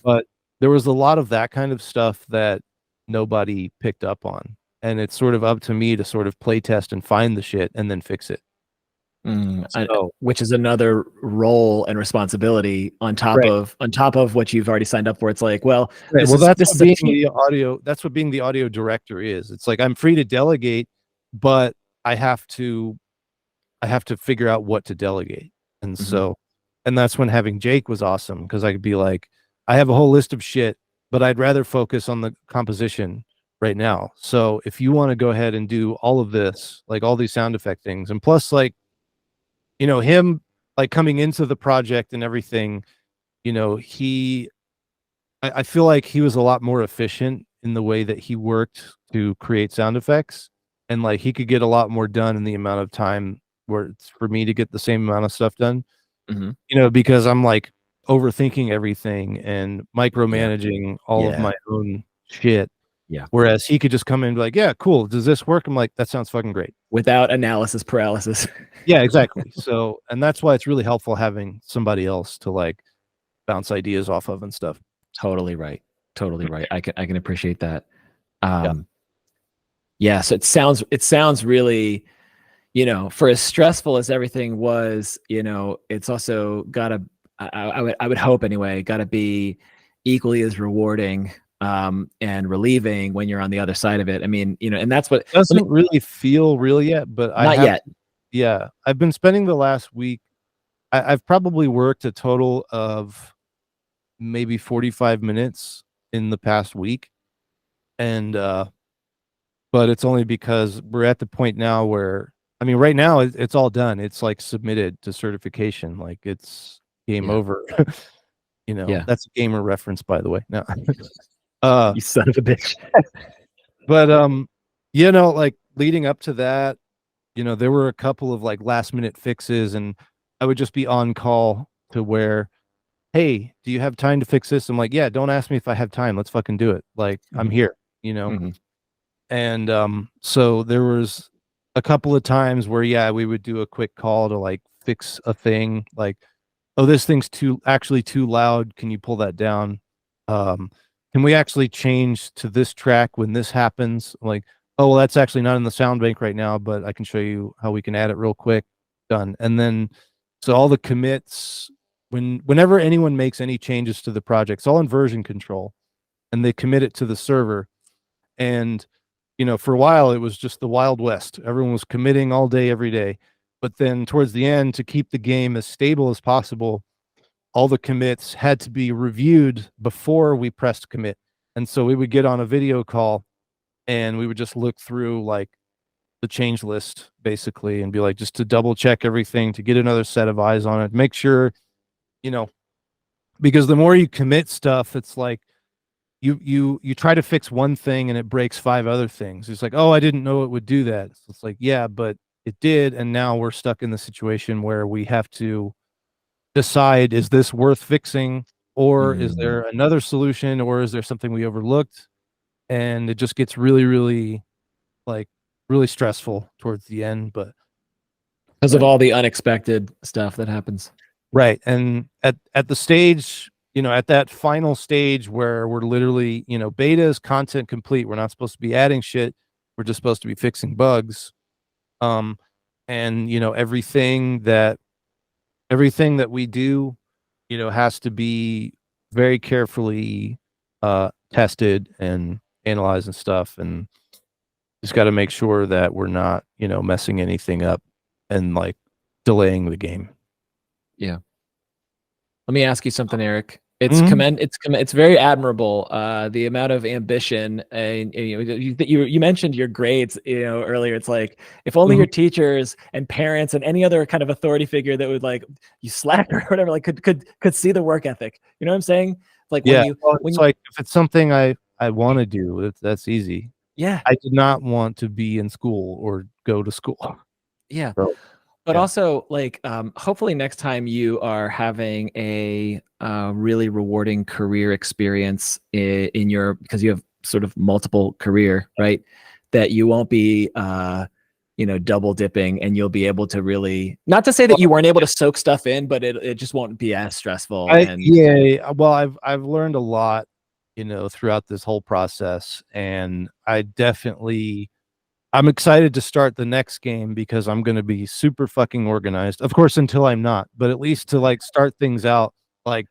But there was a lot of that kind of stuff that nobody picked up on, and it's sort of up to me to sort of play test and find the shit and then fix it. Which is another role and responsibility on top of what you've already signed up for. It's like, well, that's what being the audio director is. It's like I'm free to delegate, but I have to figure out what to delegate. And and that's when having Jake was awesome, because I could be like, I have a whole list of shit, but I'd rather focus on the composition right now. So if you want to go ahead and do all of this, like all these sound effect things, and plus like, him like coming into the project and everything, I feel like he was a lot more efficient in the way that he worked to create sound effects. And like he could get a lot more done in the amount of time where it's for me to get the same amount of stuff done, because I'm like overthinking everything and micromanaging all of my own shit. Yeah. Whereas he could just come in and be like, yeah, cool. Does this work? I'm like, that sounds fucking great. Without analysis paralysis. Yeah, exactly. So, and that's why it's really helpful having somebody else to like bounce ideas off of and stuff. Totally right. Totally right. I can appreciate that. Yeah. So it sounds really, for as stressful as everything was, it's also gotta, I would hope anyway, gotta be equally as rewarding and relieving when you're on the other side of it. I mean, and that's what doesn't really feel real yet, but not yet. Yeah. I've been spending the last week I've probably worked a total of maybe 45 minutes in the past week. And but it's only because we're at the point now where, I mean, right now it's all done. It's like submitted to certification. Like it's game over. You know, Yeah. that's a gamer reference, by the way. No. You son of a bitch. But you know, like leading up to that, you know, there were a couple of like last minute fixes, and I would just be on call to where, hey, do you have time to fix this? I'm like, yeah, don't ask me if I have time. Let's fucking do it. Like, I'm here, you know? And so there was a couple of times where, yeah, we would do a quick call to like fix a thing, like, oh, this thing's actually too loud. Can you pull that down? Can we actually change to this track when this happens? I'm like, oh, well, that's actually not in the sound bank right now, but I can show you how we can add it real quick. Done. And then, so all the commits, whenever anyone makes any changes to the project, it's all in version control, and they commit it to the server. And, you know, for a while, it was just the Wild West. Everyone was committing all day, every day. But then towards the end, to keep the game as stable as possible, all the commits had to be reviewed before we pressed commit. And so we would get on a video call and we would just look through like the change list basically and be like, just to double check everything, to get another set of eyes on it, make sure, you know, because the more you commit stuff, it's like you try to fix one thing and it breaks 5 other things. It's like, oh, I didn't know it would do that. So it's like, yeah, but it did. And now we're stuck in the situation where we have to decide, is this worth fixing, or is there another solution, or is there something we overlooked? And it just gets really, really like really stressful towards the end. But because of all the unexpected stuff that happens. Right. And at the stage, you know, at that final stage where we're literally, you know, beta is content complete. We're not supposed to be adding shit. We're just supposed to be fixing bugs. And you know, everything that we do, you know, has to be very carefully tested and analyzed and stuff. And just got to make sure that we're not, you know, messing anything up and like delaying the game. Yeah. Let me ask you something, Eric. It's very admirable, the amount of ambition, and you mentioned your grades, you know, earlier. It's like, if only your teachers and parents and any other kind of authority figure that would like you slack or whatever, like could see the work ethic. You know what I'm saying? Like like if it's something I want to do, that's easy. Yeah. I did not want to be in school or go to school. Yeah. So, but also, like, hopefully next time you are having a really rewarding career experience in your, because you have sort of multiple career, right? That you won't be, you know, double dipping, and you'll be able to really, not to say that you weren't able to soak stuff in, but it just won't be as stressful. Yeah. Well, I've learned a lot, you know, throughout this whole process, and I'm excited to start the next game because I'm going to be super fucking organized. Of course, until I'm not, but at least to like start things out. Like,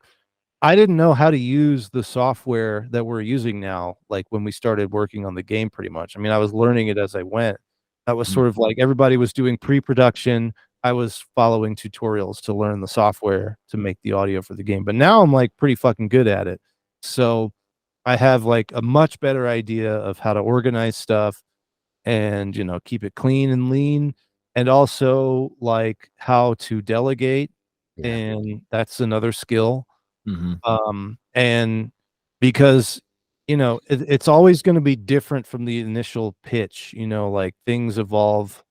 I didn't know how to use the software that we're using now, like when we started working on the game, pretty much. I mean, I was learning it as I went. That was sort of like everybody was doing pre-production. I was following tutorials to learn the software to make the audio for the game. But now I'm like pretty fucking good at it. So I have like a much better idea of how to organize stuff and, you know, keep it clean and lean, and also like how to delegate. And that's another skill. And because, you know, it's always going to be different from the initial pitch, you know, like things evolve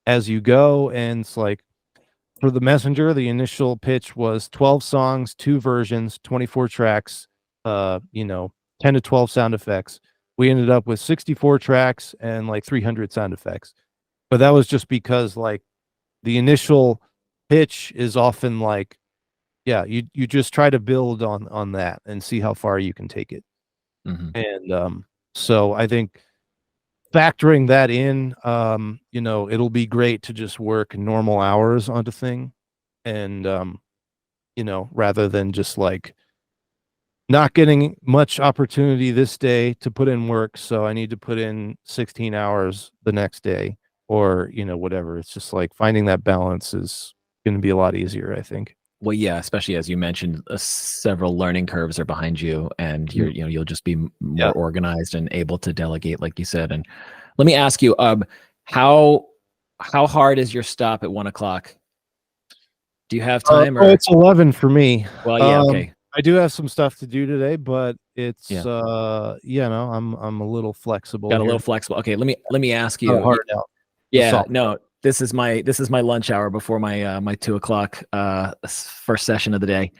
as you go. And it's like, for the Messenger, the initial pitch was 12 songs, 2 versions, 24 tracks, you know, 10 to 12 sound effects. We ended up with 64 tracks and like 300 sound effects. But that was just because like the initial pitch is often like, yeah, you just try to build on that and see how far you can take it. And so I think factoring that in, you know, it'll be great to just work normal hours onto thing. And you know, rather than just like not getting much opportunity this day to put in work, so I need to put in 16 hours the next day, or, you know, whatever. It's just like finding that balance is going to be a lot easier, I think. Well, yeah, especially as you mentioned, several learning curves are behind you, and you'll just be more organized and able to delegate, like you said. And let me ask you, how hard is your stop at 1:00? Do you have time? Or it's 11 for me. well, yeah, okay. I do have some stuff to do today, but it's I'm a little flexible. Got a little flexible. Okay, let me ask you. Hard out. Yeah, no, this is my lunch hour before my my 2:00 first session of the day,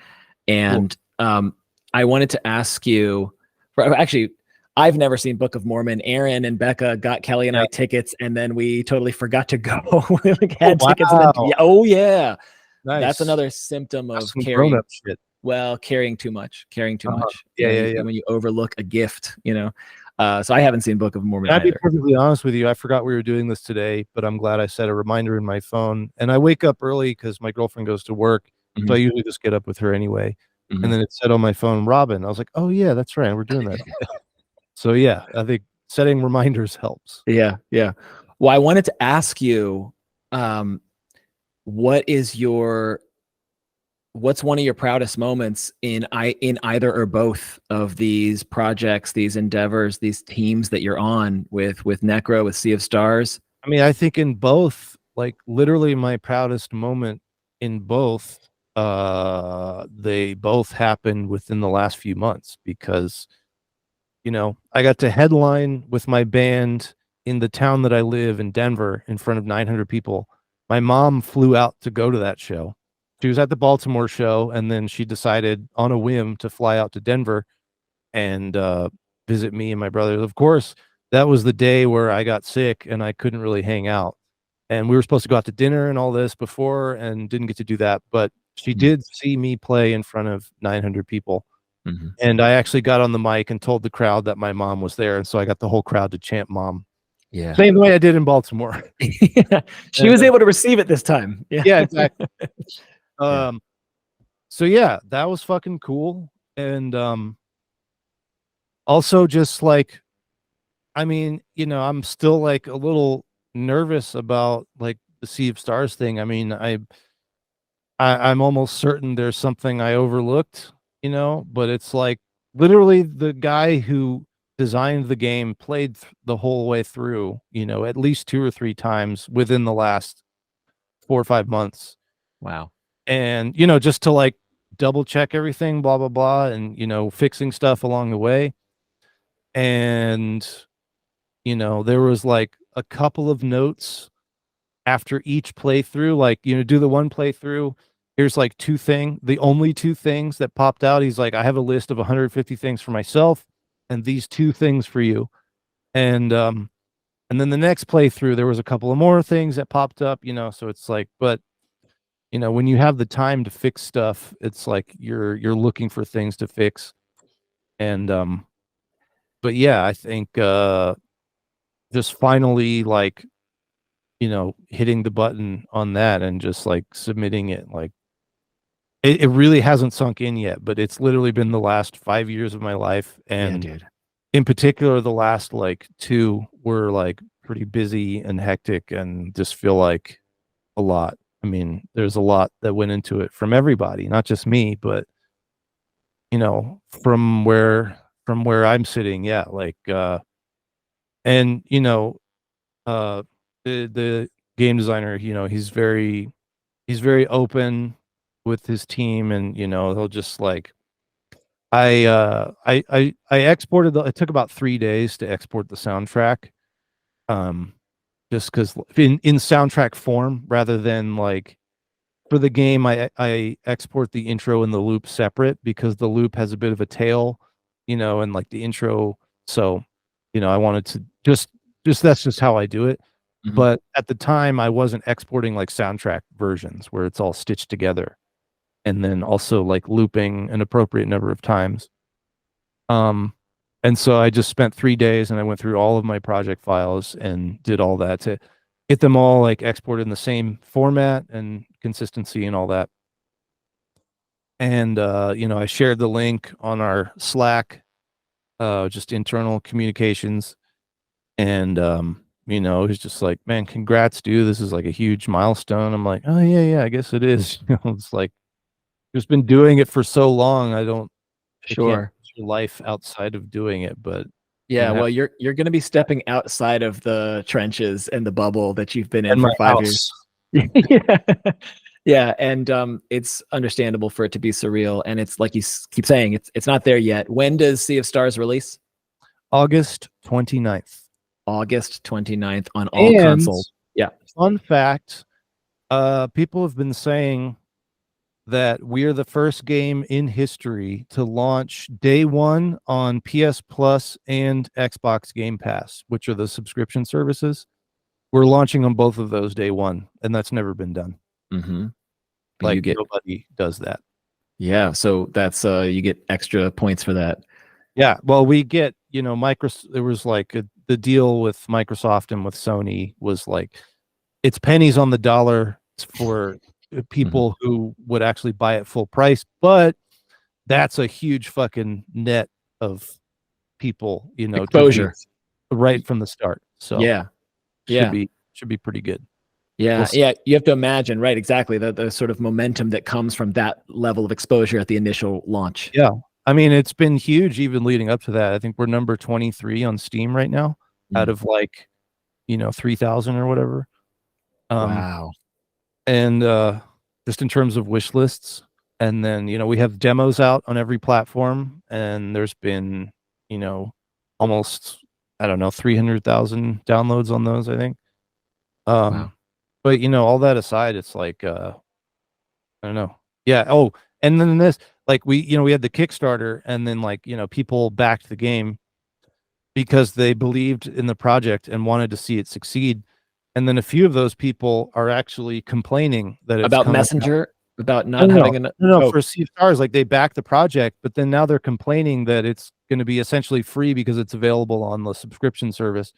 and I wanted to ask you. Actually, I've never seen Book of Mormon. Aaron and Becca got Kelly and I tickets, and then we totally forgot to go. We had tickets. And then, nice. That's another symptom of carrying shit. Well, carrying too much. When you overlook a gift, so I haven't seen Book of Mormon. I'd be perfectly honest with you. I forgot we were doing this today, but I'm glad I set a reminder in my phone. And I wake up early because my girlfriend goes to work. Mm-hmm. So I usually just get up with her anyway. Mm-hmm. And then it said on my phone, Robin. I was like, oh, yeah, that's right. We're doing that. So, yeah, I think setting reminders helps. Yeah. Well, I wanted to ask you, what's one of your proudest moments in either or both of these projects, these endeavors, these teams that you're on with Necro, with Sea of Stars? I mean, I think in both, like literally my proudest moment in both, they both happened within the last few months because, I got to headline with my band in the town that I live in Denver in front of 900 people. My mom flew out to go to that show. She was at the Baltimore show, and then she decided on a whim to fly out to Denver and visit me and my brother. Of course, that was the day where I got sick and I couldn't really hang out. And we were supposed to go out to dinner and all this before and didn't get to do that. But she did see me play in front of 900 people. Mm-hmm. And I actually got on the mic and told the crowd that my mom was there. And so I got the whole crowd to chant mom. Yeah. Same way I did in Baltimore. She was able to receive it this time. Yeah, exactly. So yeah, that was fucking cool. And also just like, I mean, I'm still like a little nervous about like the Sea of Stars thing. I mean, I'm almost certain there's something I overlooked, but it's like literally the guy who designed the game played the whole way through, at least 2 or 3 times within the last 4 or 5 months. Wow. And, just to like double check everything, blah, blah, blah, and, fixing stuff along the way. And, there was like a couple of notes after each playthrough, like, do the one playthrough. Here's like the only 2 things that popped out. He's like, I have a list of 150 things for myself and these 2 things for you. And then the next playthrough, there was a couple of more things that popped up, so it's like, but when you have the time to fix stuff, it's like you're looking for things to fix. And but yeah, I think just finally like hitting the button on that and just like submitting it, like it really hasn't sunk in yet, but it's literally been the last 5 years of my life. And in particular the last like 2 were like pretty busy and hectic and just feel like a lot. I mean, there's a lot that went into it from everybody, not just me, but from where I'm sitting. Yeah. Like, and the game designer, he's very open with his team, and, he'll just like, I exported it took about 3 days to export the soundtrack. Just because in soundtrack form rather than like for the game, I export the intro and the loop separate because the loop has a bit of a tail, and like the intro. So, I wanted to just that's just how I do it. Mm-hmm. But at the time, I wasn't exporting like soundtrack versions where it's all stitched together, and then also like looping an appropriate number of times. And so I just spent 3 days and I went through all of my project files and did all that to get them all like exported in the same format and consistency and all that. And, I shared the link on our Slack, just internal communications. And, he's just like, man, congrats, dude. This is like a huge milestone. I'm like, oh yeah, I guess it is. It's like just been doing it for so long. I can't Sure. picture life outside of doing it, but Yeah, well, you're going to be stepping outside of the trenches and the bubble that you've been in and for my 5 years. house. Yeah. Yeah, and it's understandable for it to be surreal, and it's like you keep saying, it's not there yet. When does Sea of Stars release? August 29th. August 29th on all consoles. Yeah. Fun fact, people have been saying that we are the first game in history to launch day one on PS Plus and Xbox Game Pass, which are the subscription services. We're launching on both of those day one, and that's never been done. Mm-hmm. Like nobody does that. Yeah, so that's you get extra points for that. Yeah, well, we get, Microsoft. There was like the deal with Microsoft and with Sony was like it's pennies on the dollar for people who would actually buy it full price, but that's a huge fucking net of people, Exposure right from the start. So yeah, should be pretty good. Yeah, yeah. You have to imagine, right? Exactly the sort of momentum that comes from that level of exposure at the initial launch. Yeah, I mean, it's been huge even leading up to that. I think we're number 23 on Steam right now, out of like 3,000 or whatever. Wow. And just in terms of wish lists, and then we have demos out on every platform, and there's been almost, I don't know, 300,000 downloads on those, I think. Wow. But all that aside, it's like I don't know. Yeah. Oh, and then this, like we had the Kickstarter, and then like people backed the game because they believed in the project and wanted to see it succeed. And then a few of those people are actually complaining that it's about Messenger, about not having enough. For Sea of Stars, like they backed the project, but then now they're complaining that it's going to be essentially free because it's available on the subscription service.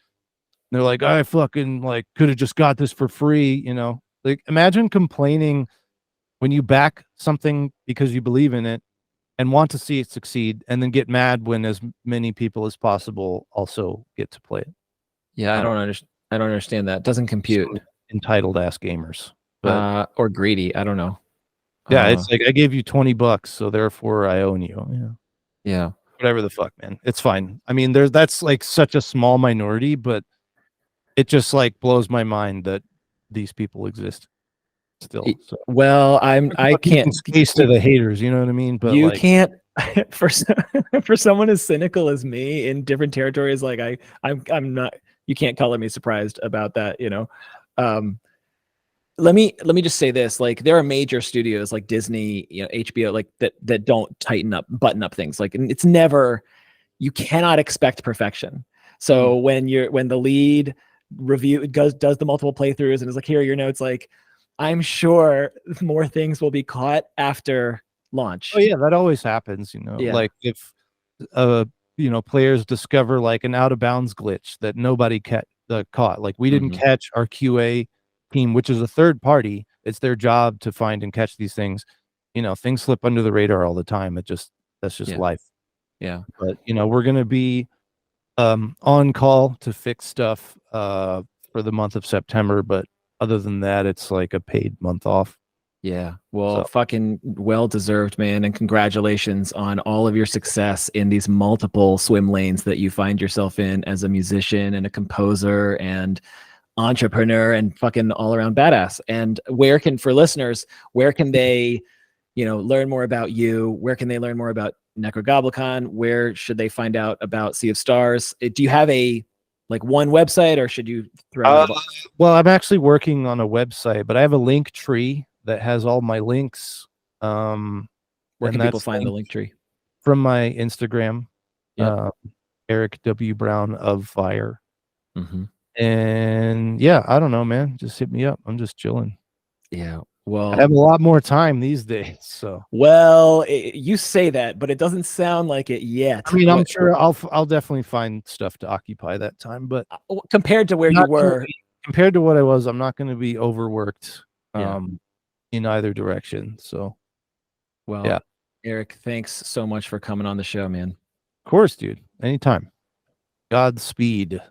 And they're like, I fucking like could have just got this for free, Like imagine complaining when you back something because you believe in it and want to see it succeed, and then get mad when as many people as possible also get to play it. Yeah, I don't understand that. Doesn't compute. So entitled ass gamers, but or greedy. I don't know. Yeah, it's like I gave you $20, so therefore I own you. Yeah. Whatever the fuck, man. It's fine. I mean, that's like such a small minority, but it just like blows my mind that these people exist still. So. Well, I can't space to the haters, you know what I mean? But you can't for someone as cynical as me in different territories, like I'm not. You can't color me surprised about that, Let me just say this: like there are major studios like Disney, HBO, like that don't button up things. Like it's never. You cannot expect perfection. So when the lead review does the multiple playthroughs and is like, here are your notes, like I'm sure more things will be caught after launch. Oh yeah, that always happens, like if players discover like an out of bounds glitch that nobody caught. Like we didn't catch our QA team, which is a third party. It's their job to find and catch these things. Things slip under the radar all the time. That's just life. Yeah. But we're gonna be on call to fix stuff for the month of September, but other than that, it's like a paid month off. Yeah. Well, fucking well deserved, man. And congratulations on all of your success in these multiple swim lanes that you find yourself in as a musician and a composer and entrepreneur and fucking all around badass. And for listeners, where can they, learn more about you? Where can they learn more about Nekrogoblikon? Where should they find out about Sea of Stars? Do you have one website, or should you throw well, I'm actually working on a website, but I have a link tree that has all my links. Where can people find the link tree? From my Instagram, Eric W. Brown of Fire. And yeah, I don't know, man. Just hit me up. I'm just chilling. Yeah. Well, I have a lot more time these days. So you say that, but it doesn't sound like it yet. I mean, I'm sure I'll definitely find stuff to occupy that time, but compared to where you were, compared to what I was, I'm not going to be overworked. In either direction. So, well, Eric, thanks so much for coming on the show, man. Of course, dude. Anytime. Godspeed.